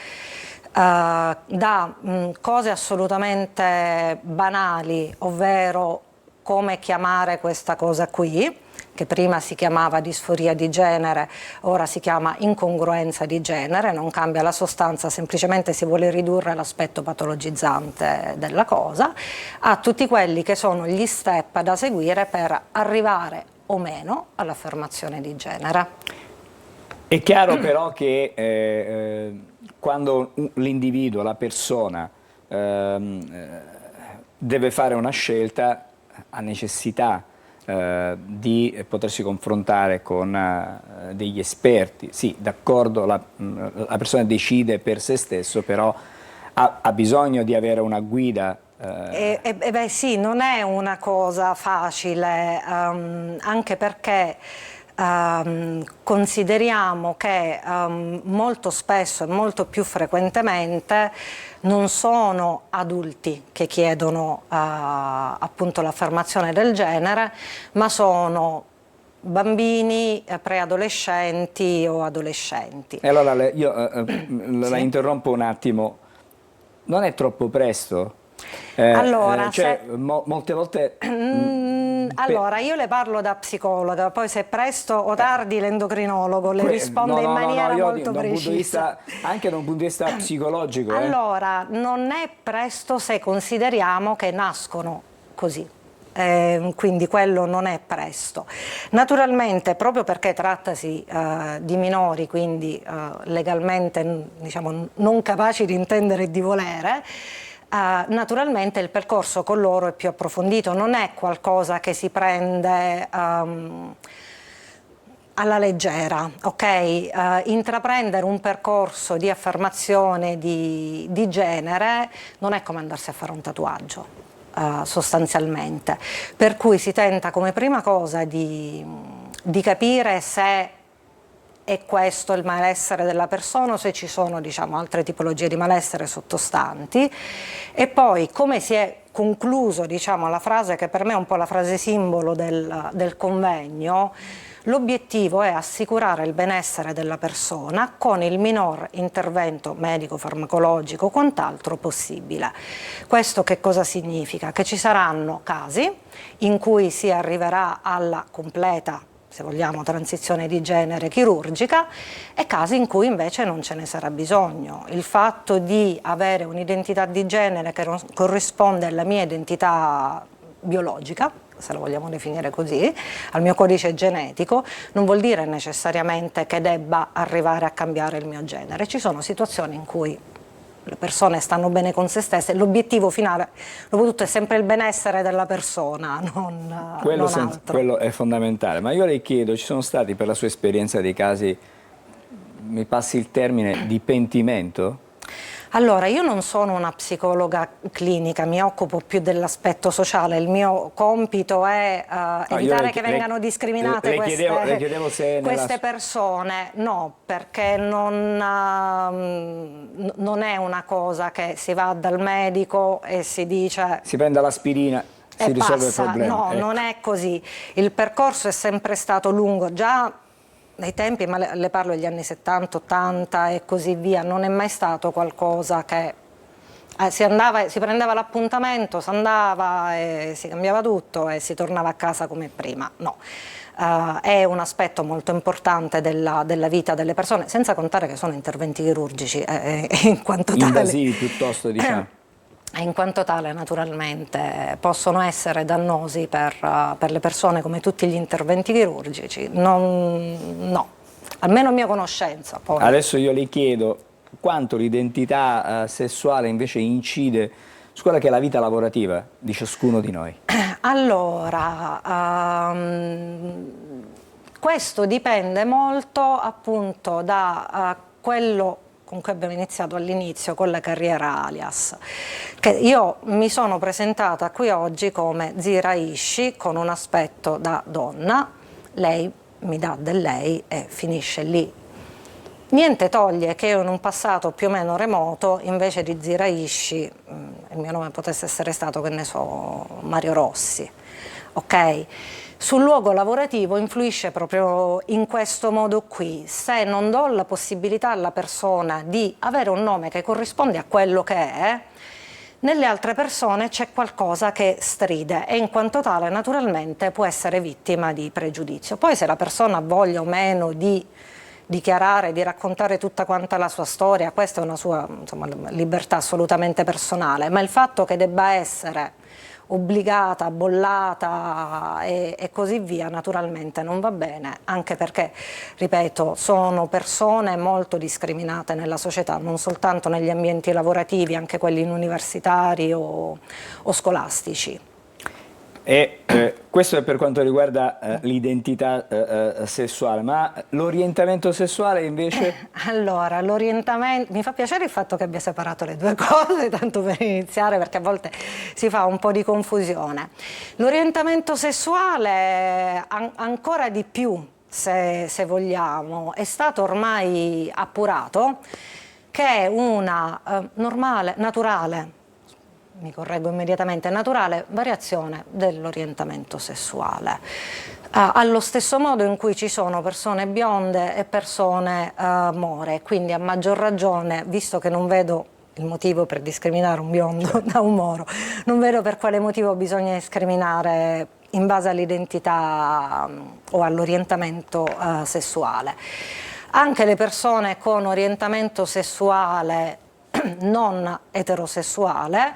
S14: Da cose assolutamente banali, ovvero come chiamare questa cosa qui, che prima si chiamava disforia di genere, ora si chiama incongruenza di genere, non cambia la sostanza, semplicemente si vuole ridurre l'aspetto patologizzante della cosa, a tutti quelli che sono gli step da seguire per arrivare o meno all'affermazione di genere.
S1: È chiaro però che quando l'individuo, la persona, deve fare una scelta, ha necessità di potersi confrontare con degli esperti. Sì, d'accordo, la persona decide per se stesso, però ha bisogno di avere una guida.
S14: Beh sì, non è una cosa facile, anche perché consideriamo che molto spesso e molto più frequentemente non sono adulti che chiedono appunto l'affermazione del genere, ma sono bambini, preadolescenti o adolescenti.
S1: E allora io la interrompo un attimo, non è troppo presto?
S14: Allora,
S1: molte volte...
S14: Allora, io le parlo da psicologa, poi se presto o tardi l'endocrinologo le risponde in maniera molto precisa.
S1: Anche da un punto di vista psicologico.
S14: Allora, non è presto se consideriamo che nascono così. Quindi quello non è presto. Naturalmente, proprio perché trattasi di minori, quindi legalmente diciamo, non capaci di intendere e di volere, naturalmente il percorso con loro è più approfondito, non è qualcosa che si prende alla leggera, ok? Intraprendere un percorso di affermazione di genere non è come andarsi a fare un tatuaggio, sostanzialmente, per cui si tenta come prima cosa di capire se è questo il malessere della persona o se ci sono, diciamo, altre tipologie di malessere sottostanti, e poi come si è concluso, diciamo, la frase che per me è un po' la frase simbolo del convegno. L'obiettivo è assicurare il benessere della persona con il minor intervento medico-farmacologico o quant'altro possibile. Questo che cosa significa? Che ci saranno casi in cui si arriverà alla completa, se vogliamo, transizione di genere chirurgica, e casi in cui invece non ce ne sarà bisogno. Il fatto di avere un'identità di genere che non corrisponde alla mia identità biologica, se la vogliamo definire così, al mio codice genetico, non vuol dire necessariamente che debba arrivare a cambiare il mio genere. Ci sono situazioni in cui le persone stanno bene con se stesse, l'obiettivo finale, dopo tutto, è sempre il benessere della persona, non altro.
S1: Quello è fondamentale, ma io le chiedo, ci sono stati per la sua esperienza dei casi, mi passi il termine, di pentimento?
S14: Allora, io non sono una psicologa clinica, mi occupo più dell'aspetto sociale, il mio compito è evitare che vengano discriminate queste persone, no, perché non è una cosa che si va dal medico e si dice...
S1: Si prende l'aspirina, si risolve il problema.
S14: No, non è così, il percorso è sempre stato lungo, già... nei tempi, ma le parlo degli anni 70, 80 e così via, non è mai stato qualcosa che si prendeva l'appuntamento, si andava e si cambiava tutto e si tornava a casa come prima, no. È un aspetto molto importante della vita delle persone, senza contare che sono interventi chirurgici in quanto tali.
S1: Invasivi piuttosto, diciamo.
S14: In quanto tale naturalmente possono essere dannosi per le persone come tutti gli interventi chirurgici, no, almeno a mia conoscenza. Poi.
S1: Adesso io le chiedo quanto l'identità sessuale invece incide su quella che è la vita lavorativa di ciascuno di noi.
S14: Allora, questo dipende molto appunto da quello con cui abbiamo iniziato all'inizio con la carriera Alias, che io mi sono presentata qui oggi come Zira Ishi con un aspetto da donna, lei mi dà del lei e finisce lì. Niente toglie che io in un passato più o meno remoto, invece di Zira Ishi, il mio nome potesse essere stato, che ne so, Mario Rossi, ok? Sul luogo lavorativo influisce proprio in questo modo qui. Se non do la possibilità alla persona di avere un nome che corrisponde a quello che è, nelle altre persone c'è qualcosa che stride e in quanto tale naturalmente può essere vittima di pregiudizio. Poi se la persona ha voglia o meno di dichiarare, di raccontare tutta quanta la sua storia, questa è una sua libertà assolutamente personale, ma il fatto che debba essere obbligata, bollata e così via, naturalmente non va bene, anche perché, ripeto, sono persone molto discriminate nella società, non soltanto negli ambienti lavorativi, anche quelli universitari o scolastici.
S1: E questo è per quanto riguarda l'identità sessuale, ma l'orientamento sessuale invece?
S14: Allora, l'orientamento, mi fa piacere il fatto che abbia separato le due cose, tanto per iniziare, perché a volte si fa un po' di confusione. L'orientamento sessuale, ancora di più, se vogliamo, è stato ormai appurato che è una naturale, mi correggo immediatamente, naturale variazione dell'orientamento sessuale. Allo stesso modo in cui ci sono persone bionde e persone more, quindi a maggior ragione, visto che non vedo il motivo per discriminare un biondo da un moro, non vedo per quale motivo bisogna discriminare in base all'identità o all'orientamento sessuale. Anche le persone con orientamento sessuale non eterosessuale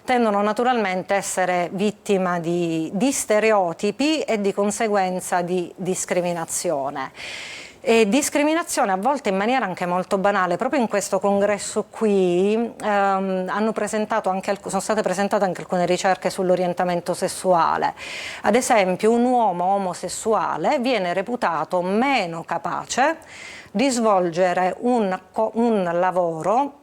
S14: tendono naturalmente a essere vittima di stereotipi e di conseguenza di discriminazione. E discriminazione a volte in maniera anche molto banale. Proprio in questo congresso qui sono state presentate anche alcune ricerche sull'orientamento sessuale. Ad esempio, un uomo omosessuale viene reputato meno capace di svolgere un lavoro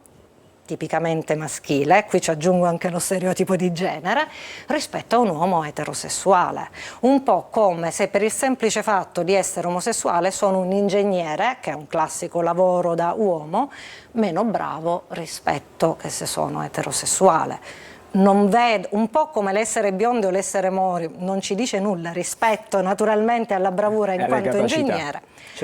S14: tipicamente maschile, qui ci aggiungo anche lo stereotipo di genere, rispetto a un uomo eterosessuale. Un po' come se per il semplice fatto di essere omosessuale sono un ingegnere, che è un classico lavoro da uomo, meno bravo rispetto che se sono eterosessuale. Non vedo, un po' come l'essere biondo o l'essere mori, non ci dice nulla rispetto naturalmente alla bravura in quanto ingegnere,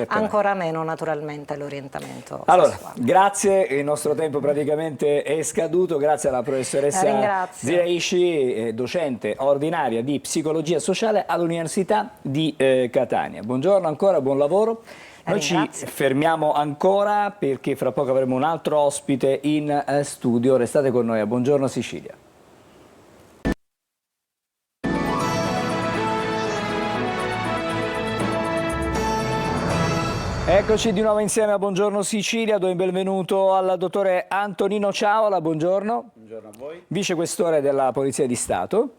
S14: ancora meno naturalmente l'orientamento sessuale.
S1: Grazie, il nostro tempo praticamente è scaduto, grazie alla professoressa Zira Ishi, docente ordinaria di psicologia sociale all'Università di Catania. Buongiorno ancora, buon lavoro. Noi ci fermiamo ancora perché fra poco avremo un altro ospite in studio, restate con noi a Buongiorno Sicilia. Eccoci di nuovo insieme a Buongiorno Sicilia, do il benvenuto al dottore Antonino Ciaola, buongiorno.
S15: Buongiorno a voi.
S1: Vicequestore della Polizia di Stato.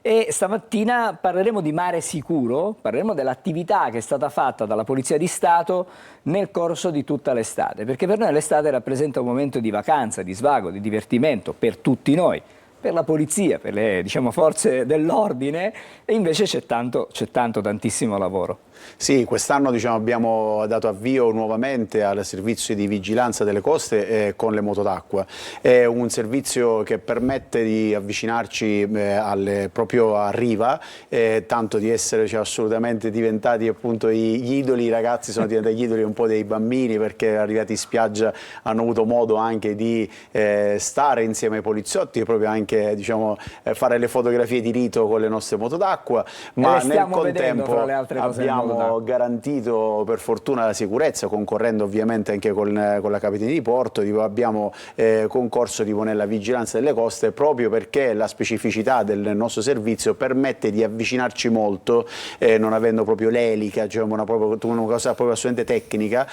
S1: E stamattina parleremo di Mare Sicuro, parleremo dell'attività che è stata fatta dalla Polizia di Stato nel corso di tutta l'estate, perché per noi l'estate rappresenta un momento di vacanza, di svago, di divertimento per tutti noi, per la polizia, per le forze dell'ordine, e invece c'è tantissimo lavoro.
S15: Sì, quest'anno abbiamo dato avvio nuovamente al servizio di vigilanza delle coste con le moto d'acqua. È un servizio che permette di avvicinarci proprio a riva, tanto di essere assolutamente diventati appunto gli idoli. I ragazzi sono diventati gli idoli un po' dei bambini, perché arrivati in spiaggia hanno avuto modo anche di stare insieme ai poliziotti e proprio anche fare le fotografie di rito con le nostre moto d'acqua, ma nel contempo abbiamo garantito per fortuna la sicurezza, concorrendo ovviamente anche con la Capitaneria di Porto. Abbiamo concorso nella vigilanza delle coste, proprio perché la specificità del nostro servizio permette di avvicinarci molto, non avendo proprio l'elica, una cosa proprio assolutamente tecnica,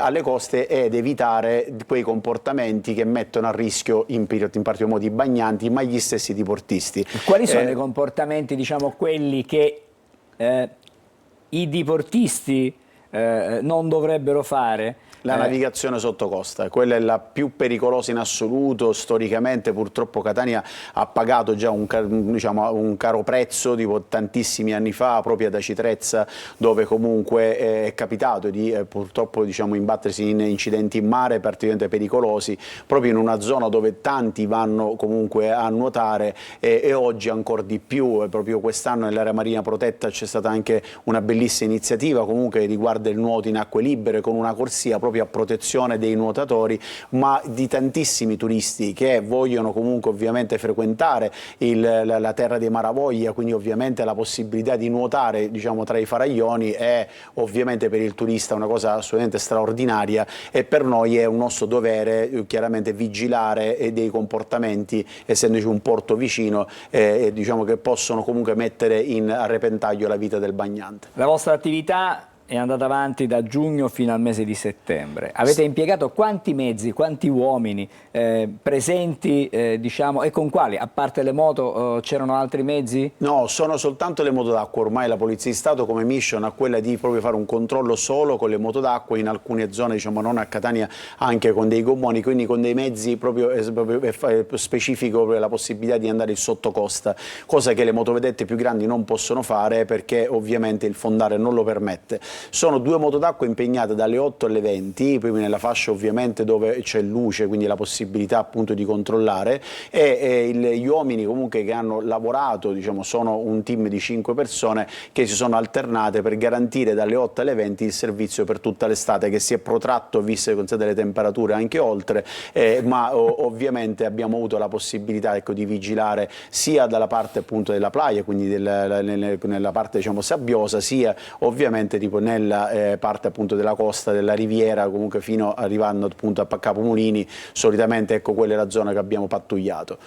S15: alle coste, ed evitare quei comportamenti che mettono a rischio in particolar modo i bagnanti, ma gli stessi diportisti.
S1: Quali sono i comportamenti, quelli che i diportisti non dovrebbero fare?
S15: La navigazione sotto costa, quella è la più pericolosa in assoluto. Storicamente purtroppo Catania ha pagato già un caro prezzo tantissimi anni fa, proprio ad Aci Trezza, dove comunque è capitato di purtroppo imbattersi in incidenti in mare particolarmente pericolosi, proprio in una zona dove tanti vanno comunque a nuotare, e oggi ancora di più. Proprio quest'anno nell'area marina protetta c'è stata anche una bellissima iniziativa comunque che riguarda il nuoto in acque libere, con una corsia proprio a protezione dei nuotatori, ma di tantissimi turisti che vogliono comunque ovviamente frequentare la terra dei Maravoglia, quindi ovviamente la possibilità di nuotare tra i faraglioni è ovviamente per il turista una cosa assolutamente straordinaria, e per noi è un nostro dovere chiaramente vigilare dei comportamenti, essendoci un porto vicino, che possono comunque mettere a repentaglio la vita del bagnante.
S1: La vostra attività è andata avanti da giugno fino al mese di settembre. Avete impiegato quanti mezzi, quanti uomini presenti, e con quali? A parte le moto, c'erano altri mezzi?
S15: No, sono soltanto le moto d'acqua. Ormai la Polizia di Stato come mission ha quella di proprio fare un controllo solo con le moto d'acqua, in alcune zone, non a Catania, anche con dei gommoni, quindi con dei mezzi proprio specifico, per la possibilità di andare sotto costa, cosa che le motovedette più grandi non possono fare, perché ovviamente il fondale non lo permette. Sono 2 moto d'acqua impegnate dalle 8 alle 20, proprio nella fascia ovviamente dove c'è luce, quindi la possibilità appunto di controllare, e gli uomini comunque che hanno lavorato, sono un team di 5 persone che si sono alternate per garantire dalle 8 alle 20 il servizio per tutta l'estate, che si è protratto, viste le temperature, anche oltre, ma ovviamente abbiamo avuto la possibilità di vigilare sia dalla parte appunto della playa, quindi nella parte sabbiosa, sia ovviamente nella parte appunto della costa, della riviera, comunque fino arrivando appunto a Capomolini. Solitamente quella è la zona che abbiamo pattugliato.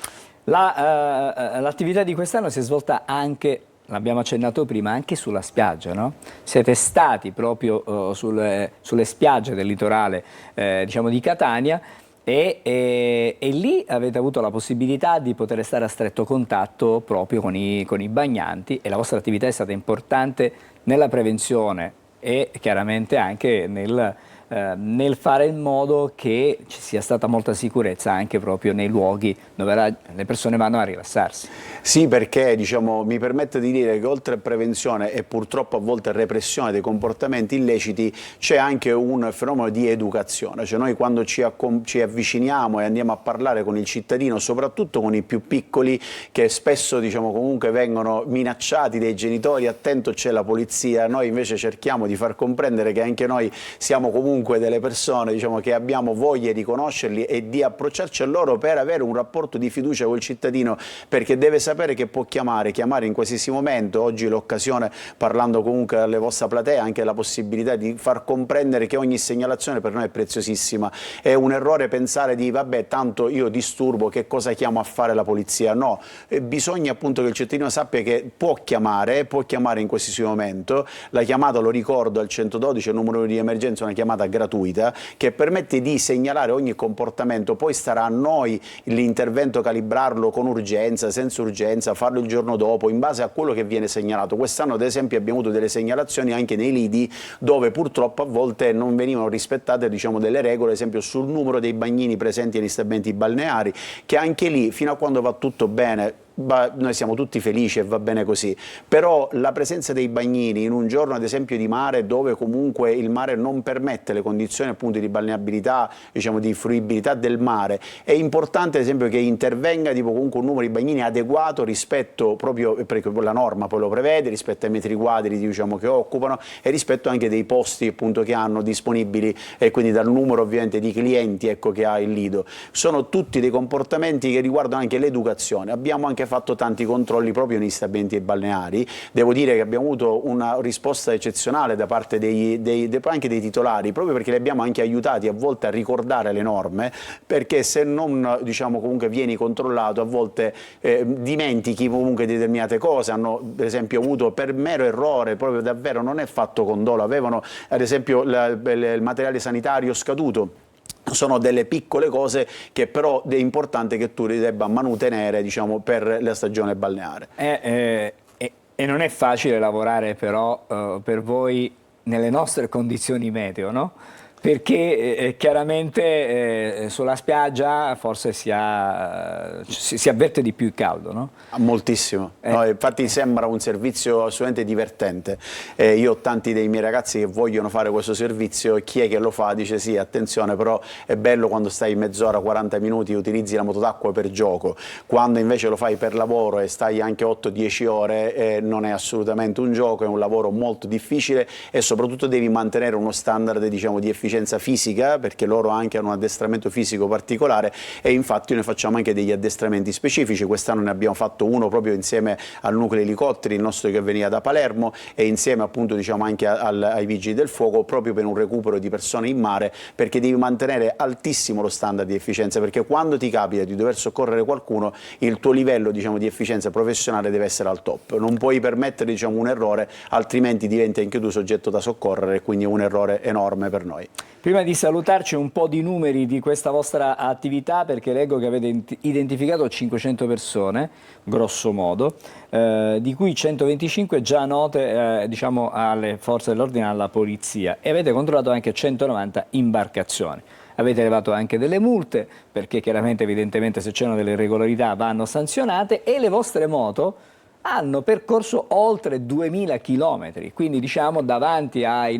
S1: L'attività di quest'anno si è svolta anche, l'abbiamo accennato prima, anche sulla spiaggia, no? Siete stati proprio sulle spiagge del litorale di Catania, e lì avete avuto la possibilità di poter stare a stretto contatto proprio con i bagnanti, e la vostra attività è stata importante nella prevenzione e chiaramente anche nel fare in modo che ci sia stata molta sicurezza anche proprio nei luoghi dove le persone vanno a rilassarsi.
S15: Sì, perché mi permette di dire che oltre a prevenzione e purtroppo a volte repressione dei comportamenti illeciti, c'è anche un fenomeno di educazione. Noi quando ci avviciniamo e andiamo a parlare con il cittadino, soprattutto con i più piccoli, che spesso comunque vengono minacciati dai genitori, attento c'è la polizia, noi invece cerchiamo di far comprendere che anche noi siamo comunque delle persone che abbiamo voglia di conoscerli e di approcciarci a loro per avere un rapporto di fiducia col cittadino, perché deve sapere che può chiamare in qualsiasi momento. Oggi l'occasione, parlando comunque alle vostre platee, anche la possibilità di far comprendere che ogni segnalazione per noi è preziosissima. È un errore pensare di vabbè, tanto io disturbo, che cosa chiamo a fare la polizia? No, bisogna appunto che il cittadino sappia che può chiamare in qualsiasi momento. La chiamata, lo ricordo, al 112 è il numero di emergenza, una chiamata gratuita che permette di segnalare ogni comportamento, poi starà a noi l'intervento calibrarlo con urgenza, senza urgenza, farlo il giorno dopo in base a quello che viene segnalato. Quest'anno ad esempio abbiamo avuto delle segnalazioni anche nei lidi dove purtroppo a volte non venivano rispettate, diciamo, delle regole, ad esempio sul numero dei bagnini presenti negli stabilimenti balneari, che anche lì fino a quando va tutto bene noi siamo tutti felici e va bene così, però la presenza dei bagnini in un giorno ad esempio di mare dove comunque il mare non permette le condizioni appunto di balneabilità, diciamo di fruibilità del mare, è importante ad esempio che intervenga tipo comunque un numero di bagnini adeguato rispetto proprio, perché la norma poi lo prevede, rispetto ai metri quadri diciamo che occupano e rispetto anche dei posti appunto che hanno disponibili e quindi dal numero ovviamente di clienti, ecco, che ha il lido. Sono tutti dei comportamenti che riguardano anche l'educazione. Abbiamo anche fatto tanti controlli proprio negli stabilimenti balneari, devo dire che abbiamo avuto una risposta eccezionale da parte anche dei titolari, proprio perché li abbiamo anche aiutati a volte a ricordare le norme, perché se non diciamo comunque vieni controllato a volte dimentichi comunque determinate cose. Hanno per esempio avuto per mero errore, proprio davvero non è fatto con dolo, avevano ad esempio il materiale sanitario scaduto. Sono delle piccole cose che però è importante che tu li debba manutenere, diciamo, per la stagione balneare.
S1: E non è facile lavorare però per voi nelle nostre condizioni meteo, no? Perché chiaramente sulla spiaggia forse si avverte di più il caldo, no?
S15: Moltissimo, no, infatti sembra un servizio assolutamente divertente. Io ho tanti dei miei ragazzi che vogliono fare questo servizio e chi è che lo fa dice sì, attenzione, però è bello quando stai mezz'ora, 40 minuti, utilizzi la moto d'acqua per gioco, quando invece lo fai per lavoro e stai anche 8-10 ore non è assolutamente un gioco, è un lavoro molto difficile e soprattutto devi mantenere uno standard, diciamo, di efficienza fisica, perché loro anche hanno un addestramento fisico particolare e infatti noi facciamo anche degli addestramenti specifici. Quest'anno ne abbiamo fatto uno proprio insieme al nucleo elicotteri, il nostro che veniva da Palermo, e insieme appunto diciamo anche ai vigili del fuoco, proprio per un recupero di persone in mare, perché devi mantenere altissimo lo standard di efficienza, perché quando ti capita di dover soccorrere qualcuno il tuo livello, diciamo, di efficienza professionale deve essere al top, non puoi permettere, diciamo, un errore, altrimenti diventi anche tu soggetto da soccorrere e quindi è un errore enorme per noi.
S1: Prima di salutarci un po' di numeri di questa vostra attività, perché leggo che avete identificato 500 persone, grosso modo, di cui 125 già note diciamo alle forze dell'ordine, alla polizia, e avete controllato anche 190 imbarcazioni. Avete levato anche delle multe, perché chiaramente evidentemente se c'erano delle irregolarità vanno sanzionate, e le vostre moto hanno percorso oltre 2000 chilometri, quindi diciamo davanti al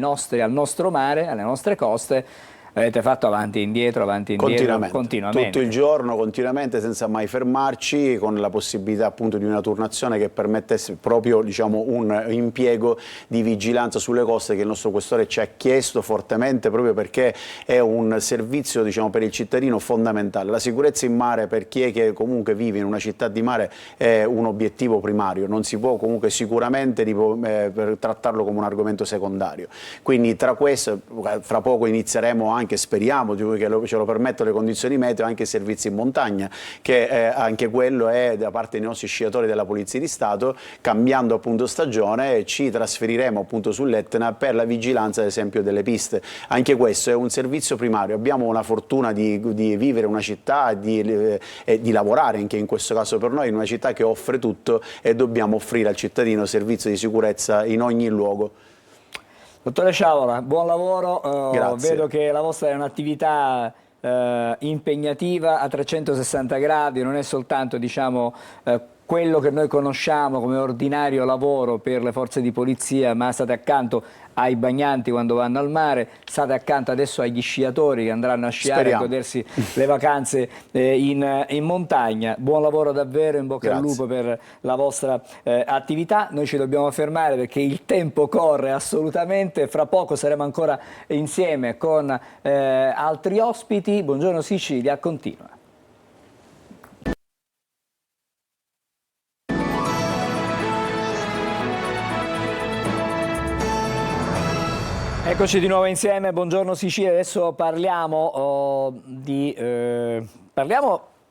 S1: nostro mare, alle nostre coste, avete fatto avanti e indietro, continuamente.
S15: Tutto il giorno, continuamente, senza mai fermarci, con la possibilità appunto di una turnazione che permettesse proprio, diciamo, un impiego di vigilanza sulle coste che il nostro questore ci ha chiesto fortemente, proprio perché è un servizio, diciamo, per il cittadino fondamentale. La sicurezza in mare per chi è che comunque vive in una città di mare è un obiettivo primario, non si può comunque sicuramente per trattarlo come un argomento secondario. Quindi tra questo, fra poco inizieremo anche, speriamo che ce lo permettono le condizioni meteo, anche servizi in montagna, che anche quello è da parte dei nostri sciatori della Polizia di Stato. Cambiando appunto stagione ci trasferiremo appunto sull'Etna per la vigilanza ad esempio delle piste. Anche questo è un servizio primario, abbiamo una fortuna di vivere in una città e di lavorare anche in questo caso per noi in una città che offre tutto e dobbiamo offrire al cittadino servizio di sicurezza in ogni luogo.
S1: Dottore Sciavola, buon lavoro, vedo che la vostra è un'attività impegnativa a 360 gradi, non è soltanto, diciamo, quello che noi conosciamo come ordinario lavoro per le forze di polizia, ma state accanto ai bagnanti quando vanno al mare, state accanto adesso agli sciatori che andranno a sciare, a godersi le vacanze in montagna. Buon lavoro davvero, in bocca al lupo per la vostra attività. Noi ci dobbiamo fermare perché il tempo corre assolutamente, fra poco saremo ancora insieme con altri ospiti. Buongiorno Sicilia, continua. Eccoci di nuovo insieme, buongiorno Sicilia. Adesso parliamo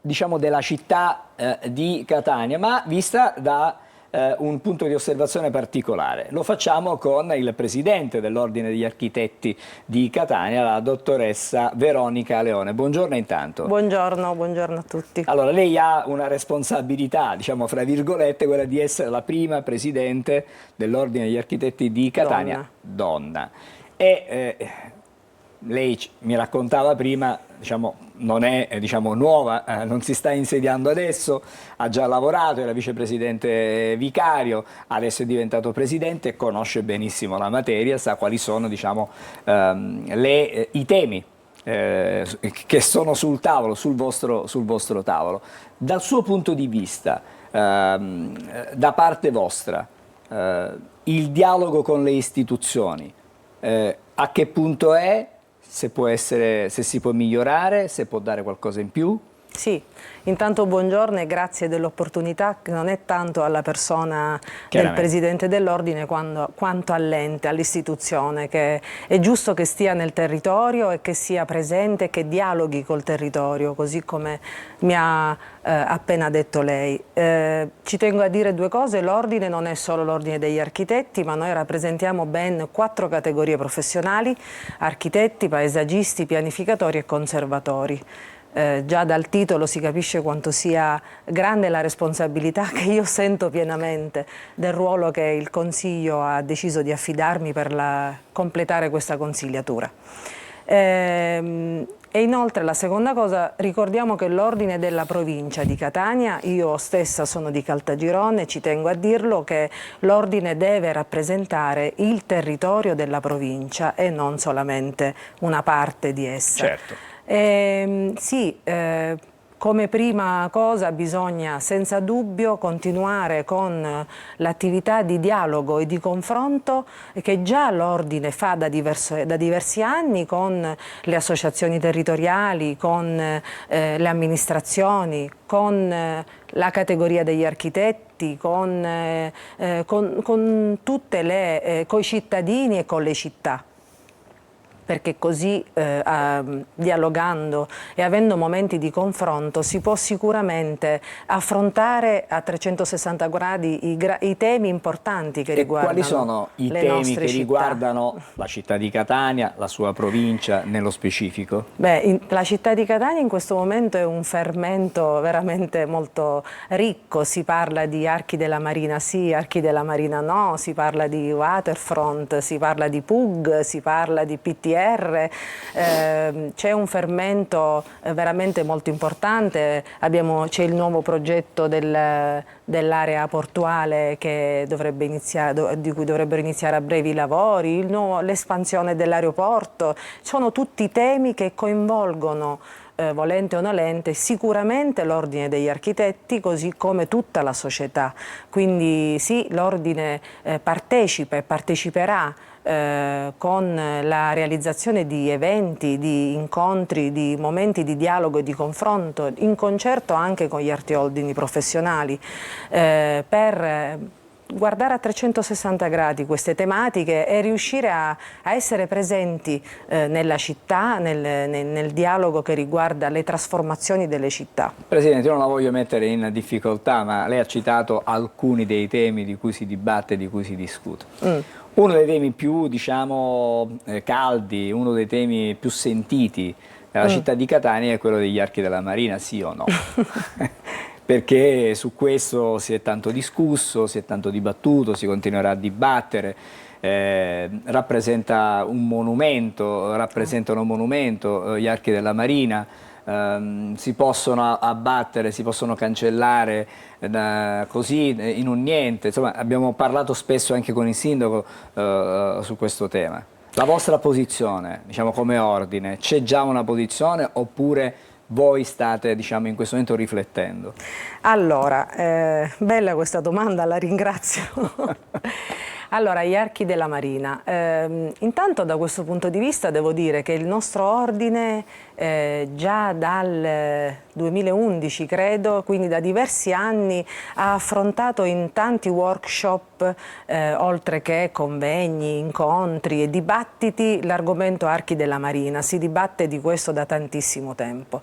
S1: diciamo della città di Catania, ma vista da un punto di osservazione particolare. Lo facciamo con il presidente dell'Ordine degli Architetti di Catania, la dottoressa Veronica Leone. Buongiorno intanto.
S16: Buongiorno a tutti.
S1: Allora, lei ha una responsabilità, diciamo fra virgolette, quella di essere la prima presidente dell'Ordine degli Architetti di Catania, donna. E lei mi raccontava prima, diciamo, non è nuova, non si sta insediando adesso, ha già lavorato, era vicepresidente vicario, adesso è diventato presidente, conosce benissimo la materia, sa quali sono, diciamo, i temi che sono sul tavolo, sul vostro tavolo. Dal suo punto di vista, da parte vostra, il dialogo con le istituzioni, a che punto è? Se si può migliorare, se può dare qualcosa in più?
S16: Sì, intanto buongiorno e grazie dell'opportunità, che non è tanto alla persona del Presidente dell'Ordine quanto all'ente, all'istituzione, che è giusto che stia nel territorio e che sia presente e che dialoghi col territorio, così come mi ha appena detto lei. Ci tengo a dire due cose: l'Ordine non è solo l'Ordine degli Architetti, ma noi rappresentiamo ben 4 categorie professionali: architetti, paesaggisti, pianificatori e conservatori. Già dal titolo si capisce quanto sia grande la responsabilità che io sento pienamente del ruolo che il Consiglio ha deciso di affidarmi per completare questa consigliatura. E inoltre la seconda cosa, ricordiamo che l'Ordine della Provincia di Catania, io stessa sono di Caltagirone, ci tengo a dirlo, che l'Ordine deve rappresentare il territorio della provincia e non solamente una parte di essa.
S1: Certo.
S16: Come prima cosa bisogna senza dubbio continuare con l'attività di dialogo e di confronto che già l'Ordine fa da diversi anni con le associazioni territoriali, con le amministrazioni, con la categoria degli architetti, con i cittadini e con le città. Perché così dialogando e avendo momenti di confronto si può sicuramente affrontare a 360 gradi i temi importanti che riguardano
S1: quali sono i temi che riguardano la città di Catania, la sua provincia nello specifico?
S16: La città di Catania in questo momento è un fermento veramente molto ricco, si parla di archi della Marina sì, archi della Marina no, si parla di waterfront, si parla di PUG, si parla di PTR. C'è un fermento veramente molto importante, c'è il nuovo progetto dell'area portuale che di cui dovrebbero iniziare a breve i lavori, l'espansione dell'aeroporto, sono tutti temi che coinvolgono volente o nolente, sicuramente l'Ordine degli Architetti, così come tutta la società. Quindi sì, l'Ordine partecipa e parteciperà con la realizzazione di eventi, di incontri, di momenti di dialogo e di confronto, in concerto anche con gli artiordini professionali, per guardare a 360 gradi queste tematiche e riuscire a essere presenti nella città, nel dialogo che riguarda le trasformazioni delle città.
S1: Presidente, io non la voglio mettere in difficoltà, ma lei ha citato alcuni dei temi di cui si dibatte, di cui si discute. Uno dei temi più, diciamo, caldi, uno dei temi più sentiti della città di Catania è quello degli archi della Marina, sì o no? Perché su questo si è tanto discusso, si è tanto dibattuto, si continuerà a dibattere. Rappresentano un monumento gli archi della Marina. Si possono abbattere, si possono cancellare così in un niente. Insomma, abbiamo parlato spesso anche con il sindaco su questo tema. La vostra posizione, diciamo, come ordine, c'è già una posizione oppure voi state, diciamo, in questo momento riflettendo?
S16: Allora, bella questa domanda, la ringrazio. Allora, gli archi della Marina. Intanto da questo punto di vista devo dire che il nostro ordine già dal 2011 credo, quindi da diversi anni, ha affrontato in tanti workshop, oltre che convegni, incontri e dibattiti, l'argomento archi della Marina. Si dibatte di questo da tantissimo tempo.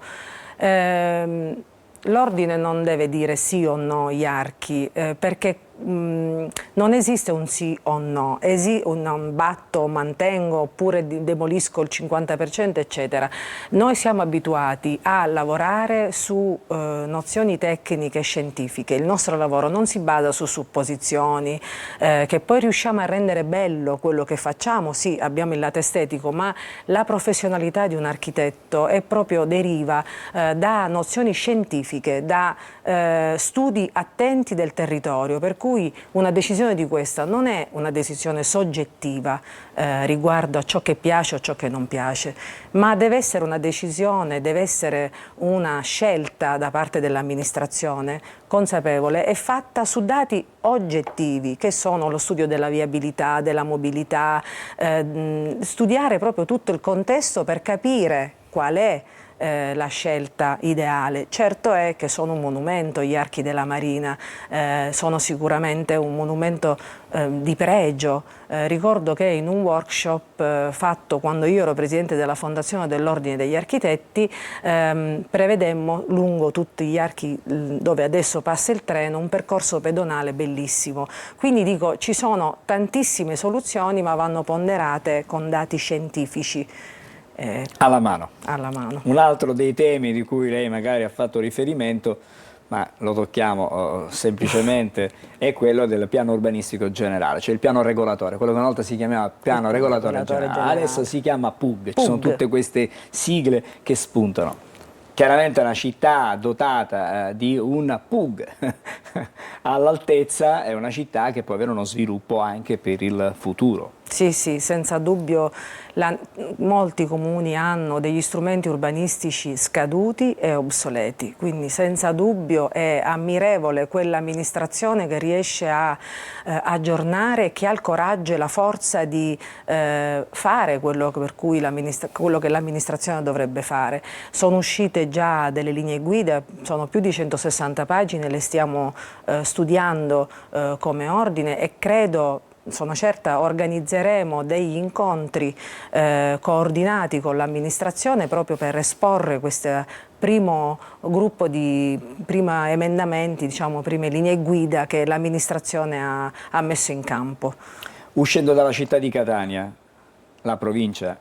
S16: L'ordine non deve dire sì o no gli archi, perché non esiste un sì o no, un batto, mantengo oppure demolisco il 50% eccetera. Noi siamo abituati a lavorare su nozioni tecniche e scientifiche, il nostro lavoro non si basa su supposizioni, che poi riusciamo a rendere bello quello che facciamo, sì abbiamo il lato estetico, ma la professionalità di un architetto è proprio deriva da nozioni scientifiche, da studi attenti del territorio, per cui una decisione di questa non è una decisione soggettiva riguardo a ciò che piace o ciò che non piace, ma deve essere una decisione, deve essere una scelta da parte dell'amministrazione consapevole e fatta su dati oggettivi che sono lo studio della viabilità, della mobilità, studiare proprio tutto il contesto per capire qual è la scelta ideale. Certo è che sono un monumento, gli archi della Marina, sono sicuramente un monumento di pregio. Ricordo che in un workshop fatto quando io ero presidente della Fondazione dell'Ordine degli Architetti prevedemmo lungo tutti gli archi dove adesso passa il treno un percorso pedonale bellissimo. Quindi dico, ci sono tantissime soluzioni ma vanno ponderate con dati scientifici.
S1: Alla mano.
S16: Alla mano.
S1: Un altro dei temi di cui lei magari ha fatto riferimento, ma lo tocchiamo semplicemente, è quello del piano urbanistico generale, cioè il piano regolatore, quello che una volta si chiamava piano regolatore generale, adesso si chiama PUG, ci sono tutte queste sigle che spuntano. Chiaramente una città dotata di un PUG all'altezza è una città che può avere uno sviluppo anche per il futuro.
S16: Sì, sì, senza dubbio molti comuni hanno degli strumenti urbanistici scaduti e obsoleti, quindi senza dubbio è ammirevole quell'amministrazione che riesce a aggiornare, che ha il coraggio e la forza di fare quello che l'amministrazione dovrebbe fare. Sono uscite già delle linee guida, sono più di 160 pagine, le stiamo studiando come ordine e credo, sono certa, organizzeremo degli incontri coordinati con l'amministrazione proprio per esporre questo primo gruppo di emendamenti, diciamo prime linee guida che l'amministrazione ha messo in campo.
S1: Uscendo dalla città di Catania, la provincia,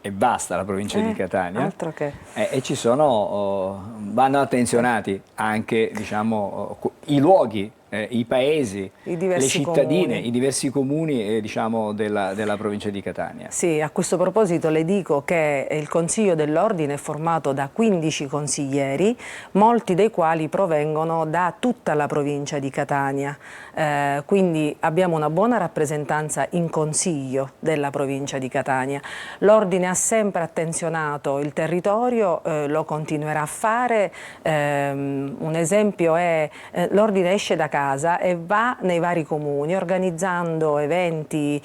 S1: e basta la provincia di Catania,
S16: altro che.
S1: E ci sono, vanno attenzionati anche diciamo, i luoghi, i paesi, le cittadine,
S16: comuni.
S1: I diversi comuni diciamo, della provincia di Catania.
S16: Sì, a questo proposito le dico che il Consiglio dell'Ordine è formato da 15 consiglieri, molti dei quali provengono da tutta la provincia di Catania, quindi abbiamo una buona rappresentanza in Consiglio della provincia di Catania. L'Ordine ha sempre attenzionato il territorio, lo continuerà a fare, un esempio è l'Ordine esce da casa e va nei vari comuni organizzando eventi,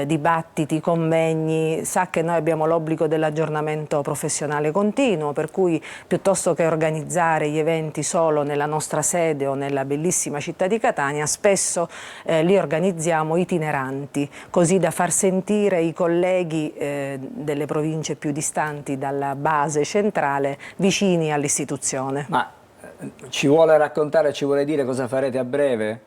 S16: dibattiti, convegni, sa che noi abbiamo l'obbligo dell'aggiornamento professionale continuo, per cui piuttosto che organizzare gli eventi solo nella nostra sede o nella bellissima città di Catania, spesso li organizziamo itineranti, così da far sentire i colleghi delle province più distanti dalla base centrale vicini all'istituzione.
S1: Ma ci vuole raccontare, ci vuole dire cosa farete a breve?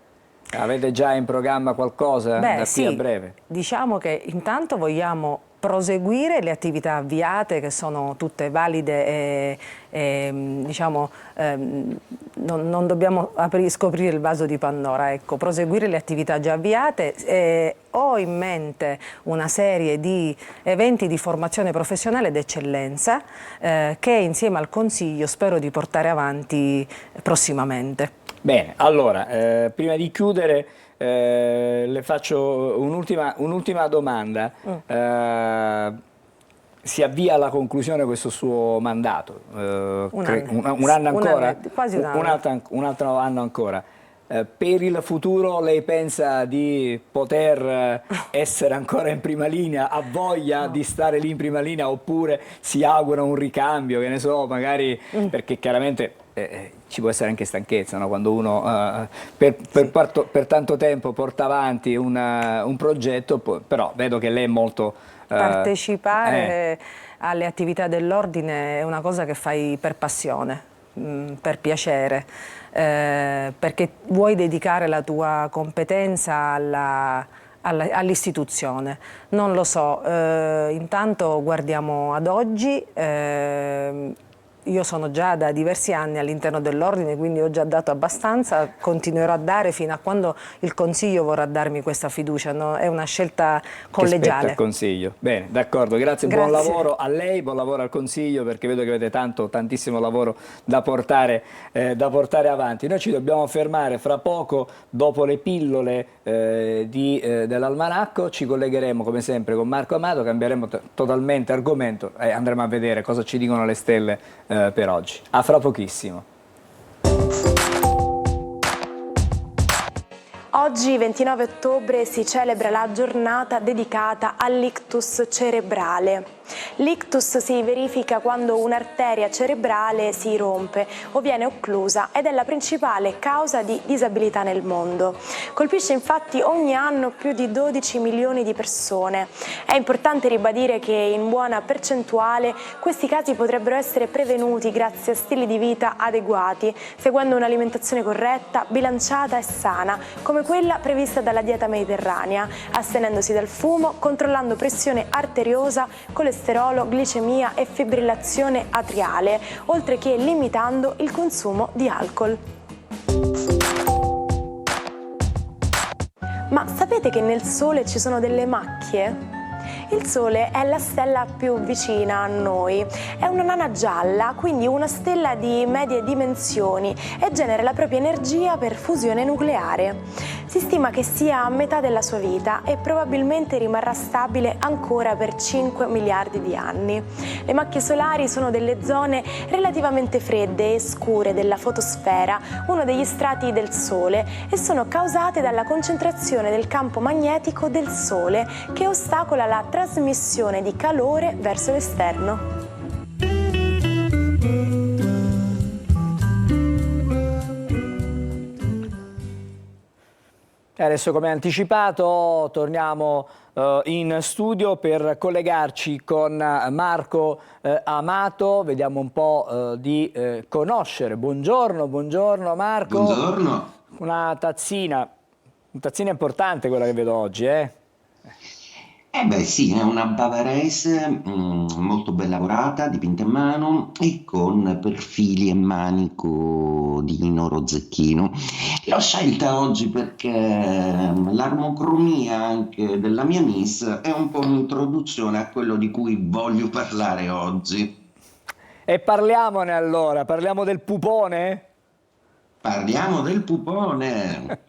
S1: Avete già in programma qualcosa da qui a breve?
S16: Diciamo che intanto vogliamo proseguire le attività avviate che sono tutte valide e diciamo, non dobbiamo scoprire il vaso di Pandora, ecco, proseguire le attività già avviate. Ho in mente una serie di eventi di formazione professionale d'eccellenza che insieme al Consiglio spero di portare avanti prossimamente.
S1: Bene, allora, prima di chiudere le faccio un'ultima domanda. Si avvia alla conclusione questo suo mandato, un anno ancora?
S16: Quasi un anno.
S1: Un altro anno ancora. Per il futuro lei pensa di poter essere ancora in prima linea, ha voglia di stare lì in prima linea, oppure si augura un ricambio, che ne so, magari, perché chiaramente ci può essere anche stanchezza, no? Quando uno per tanto tempo porta avanti un progetto, però vedo che lei è molto...
S16: Partecipare alle attività dell'ordine è una cosa che fai per passione. per piacere, perché vuoi dedicare la tua competenza all'istituzione. Non lo so, intanto guardiamo ad oggi. Io sono già da diversi anni all'interno dell'ordine, quindi ho già dato abbastanza, continuerò a dare fino a quando il Consiglio vorrà darmi questa fiducia, no? È una scelta collegiale.
S1: Che spetta al Consiglio. Bene, d'accordo, grazie, buon lavoro a lei, buon lavoro al Consiglio, perché vedo che avete tantissimo lavoro da portare avanti. Noi ci dobbiamo fermare fra poco, dopo le pillole dell'Almanacco, ci collegheremo come sempre con Marco Amato, cambieremo totalmente argomento e andremo a vedere cosa ci dicono le stelle per oggi. A fra pochissimo.
S17: Oggi, 29 ottobre, si celebra la giornata dedicata all'ictus cerebrale. L'ictus si verifica quando un'arteria cerebrale si rompe o viene occlusa ed è la principale causa di disabilità nel mondo. Colpisce infatti ogni anno più di 12 milioni di persone. È importante ribadire che in buona percentuale questi casi potrebbero essere prevenuti grazie a stili di vita adeguati, seguendo un'alimentazione corretta, bilanciata e sana, come quella prevista dalla dieta mediterranea, astenendosi dal fumo, controllando pressione arteriosa, colesterolo, glicemia e fibrillazione atriale, oltre che limitando il consumo di alcol. Ma sapete che nel Sole ci sono delle macchie? Il Sole è la stella più vicina a noi, è una nana gialla, quindi una stella di medie dimensioni e genera la propria energia per fusione nucleare. Si stima che sia a metà della sua vita e probabilmente rimarrà stabile ancora per 5 miliardi di anni. Le macchie solari sono delle zone relativamente fredde e scure della fotosfera, uno degli strati del Sole, e sono causate dalla concentrazione del campo magnetico del Sole che ostacola la trasmissione di calore verso l'esterno.
S1: Adesso, come anticipato, torniamo in studio per collegarci con Marco Amato. Vediamo un po' di conoscere. Buongiorno Marco.
S18: Buongiorno.
S1: Una tazzina importante quella che vedo oggi, eh?
S18: Beh sì, è una bavarese molto ben lavorata, dipinta a mano e con perfili e manico di Nino Zecchino. L'ho scelta oggi perché l'armocromia anche della mia Miss è un po' un'introduzione a quello di cui voglio parlare oggi.
S1: E parliamone allora, parliamo del pupone?
S18: Parliamo del pupone.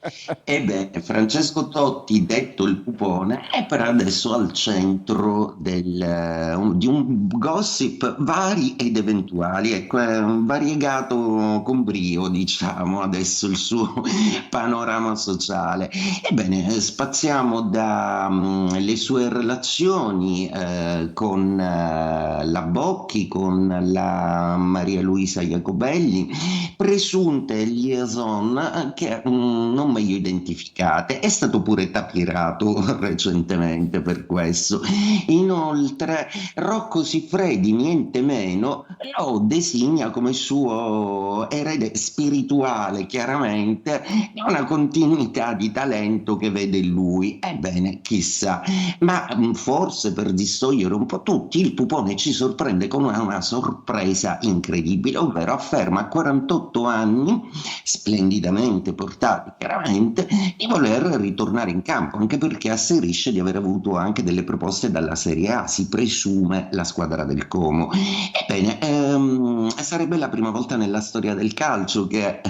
S18: Francesco Totti, detto il pupone, è per adesso al centro di un gossip vari ed eventuali. Ecco, è un variegato con brio, diciamo, adesso il suo panorama sociale. Spaziamo dalle sue relazioni con la Bocchi, con la Maria Luisa Jacobelli, presunte liaison che non meglio identificate. È stato pure tapirato recentemente per questo. Inoltre Rocco Siffredi, niente meno, lo designa come suo erede spirituale, chiaramente, di una continuità di talento che vede in lui. Ebbene, chissà, ma forse per distogliere un po' tutti, il pupone ci sorprende con una sorpresa incredibile, ovvero afferma a 48 anni, splendidamente portati chiaramente, di voler ritornare in campo, anche perché asserisce di aver avuto anche delle proposte dalla Serie A, si presume la squadra del Como. Sarebbe la prima volta nella storia del calcio che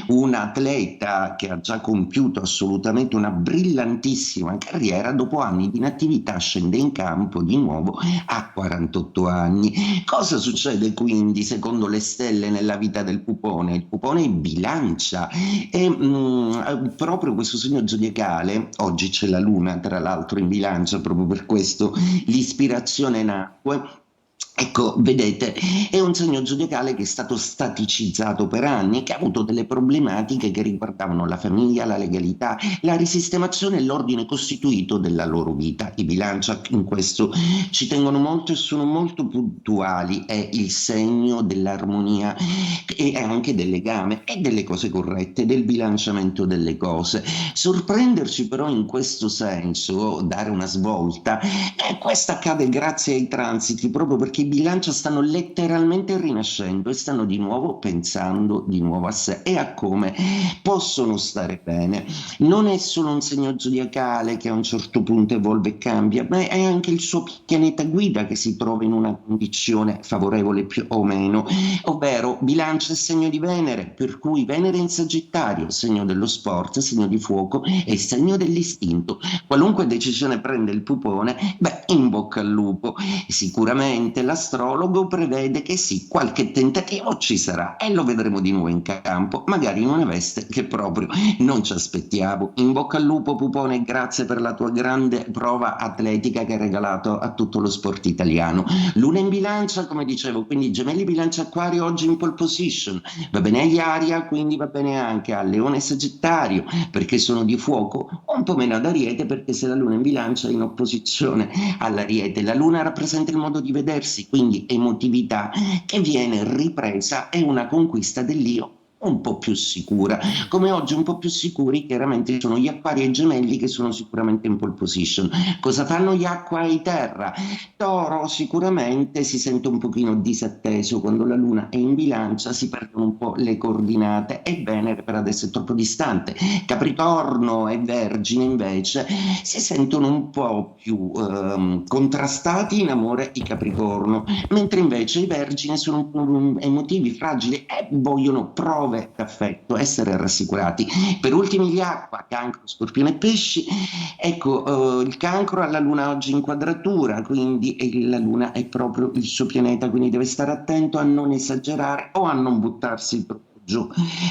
S18: un atleta che ha già compiuto assolutamente una brillantissima carriera, dopo anni di inattività scende in campo di nuovo a 48 anni. Cosa succede quindi secondo le stelle nella vita del pupone? Il pupone bilancia e proprio questo segno zodiacale, oggi c'è la luna tra l'altro in bilancia, proprio per questo l'ispirazione nacque, Ecco, vedete, è un segno zodiacale che è stato staticizzato per anni e che ha avuto delle problematiche che riguardavano la famiglia, la legalità, la risistemazione e l'ordine costituito della loro vita. I Bilancia in questo ci tengono molto e sono molto puntuali, è il segno dell'armonia e anche del legame e delle cose corrette, del bilanciamento delle cose. Sorprenderci però in questo senso, dare una svolta, questo accade grazie ai transiti, proprio perché i Bilancia stanno letteralmente rinascendo e stanno di nuovo pensando di nuovo a sé e a come possono stare bene. Non è solo un segno zodiacale che a un certo punto evolve e cambia, ma è anche il suo pianeta guida che si trova in una condizione favorevole più o meno, ovvero Bilancia è segno di Venere, per cui Venere in Sagittario, segno dello sport, segno di fuoco e segno dell'istinto. Qualunque decisione prende il pupone, in bocca al lupo. Sicuramente l'astrologo prevede che sì, qualche tentativo ci sarà e lo vedremo di nuovo in campo, magari in una veste che proprio non ci aspettiamo. In bocca al lupo, pupone, e grazie per la tua grande prova atletica che hai regalato a tutto lo sport italiano. Luna in Bilancia, come dicevo, quindi Gemelli, Bilancia, Acquario oggi in pole position. Va bene agli Aria, quindi va bene anche a Leone e Sagittario, perché sono di fuoco, un po' meno ad Ariete, perché se la Luna in Bilancia è in opposizione all'Ariete, la Luna rappresenta il modo di vedersi, quindi emotività che viene ripresa è una conquista dell'io un po' più sicura. Come oggi un po' più sicuri chiaramente sono gli Acquari e i Gemelli, che sono sicuramente in pole position. Cosa fanno gli Acqua e i Terra? Toro sicuramente si sente un pochino disatteso quando la Luna è in Bilancia, si perdono un po' le coordinate e Venere per adesso è troppo distante. Capricorno e Vergine invece si sentono un po' più contrastati in amore i Capricorno, mentre invece i Vergine sono emotivi, fragili e vogliono prove d'affetto, essere rassicurati. Per ultimi gli Acqua, Cancro, Scorpione e Pesci. Ecco, il Cancro ha la Luna oggi in quadratura, quindi la Luna è proprio il suo pianeta, quindi deve stare attento a non esagerare o a non buttarsi troppo giù,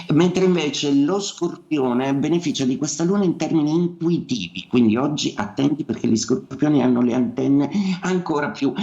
S18: mentre invece lo Scorpione beneficia di questa Luna in termini intuitivi, quindi oggi attenti perché gli Scorpioni hanno le antenne ancora più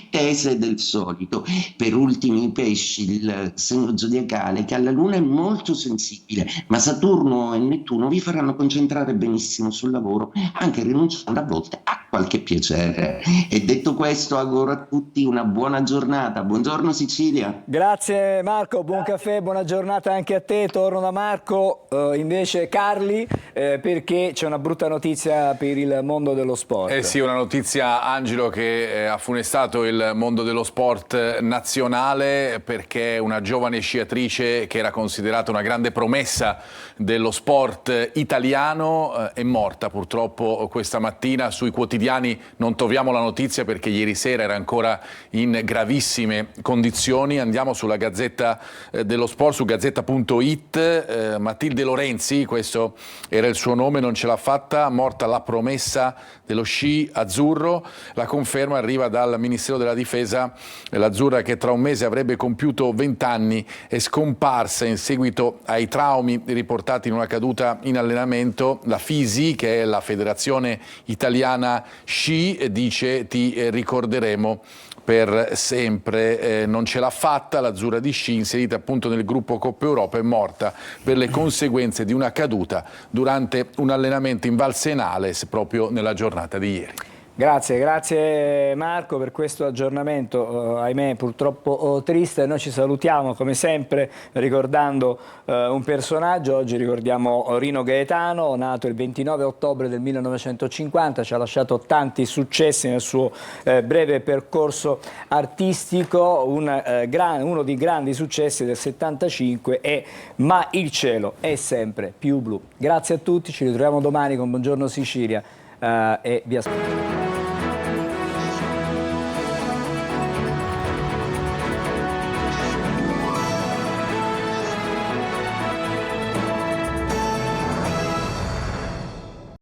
S18: tese del solito. Per ultimi i Pesci, il segno zodiacale che alla Luna è molto sensibile, ma Saturno e Nettuno vi faranno concentrare benissimo sul lavoro, anche rinunciando a volte a qualche piacere. E detto questo, auguro a tutti una buona giornata. Buongiorno Sicilia.
S1: Grazie Marco, buon caffè, buona giornata anche a te. Torno da Marco, invece Carli, perché c'è una brutta notizia per il mondo dello sport.
S2: Eh sì, una notizia, Angelo, che ha funestato il mondo dello sport nazionale, perché una giovane sciatrice che era considerata una grande promessa dello sport italiano è morta purtroppo questa mattina. Sui quotidiani non troviamo la notizia perché ieri sera era ancora in gravissime condizioni. Andiamo sulla Gazzetta dello Sport, su gazzetta.it. Matilde Lorenzi, questo era il suo nome, non ce l'ha fatta, morta la promessa dello sci azzurro. La conferma arriva dal Ministero della Difesa. L'azzurra, che tra un mese avrebbe compiuto 20 anni, è scomparsa in seguito ai traumi riportati in una caduta in allenamento. La FISI, che è la Federazione Italiana Sci, dice: ti ricorderemo per sempre. Non ce l'ha fatta. L'azzurra di sci, inserita appunto nel gruppo Coppa Europa, è morta per le conseguenze di una caduta durante un allenamento in Val Senales proprio nella giornata di ieri.
S1: Grazie Marco per questo aggiornamento, ahimè purtroppo triste. Noi ci salutiamo come sempre ricordando un personaggio. Oggi ricordiamo Rino Gaetano, nato il 29 ottobre del 1950, ci ha lasciato tanti successi nel suo breve percorso artistico. Uno dei grandi successi del 75 è Ma il cielo è sempre più blu. Grazie a tutti, ci ritroviamo domani con Buongiorno Sicilia e vi aspetto.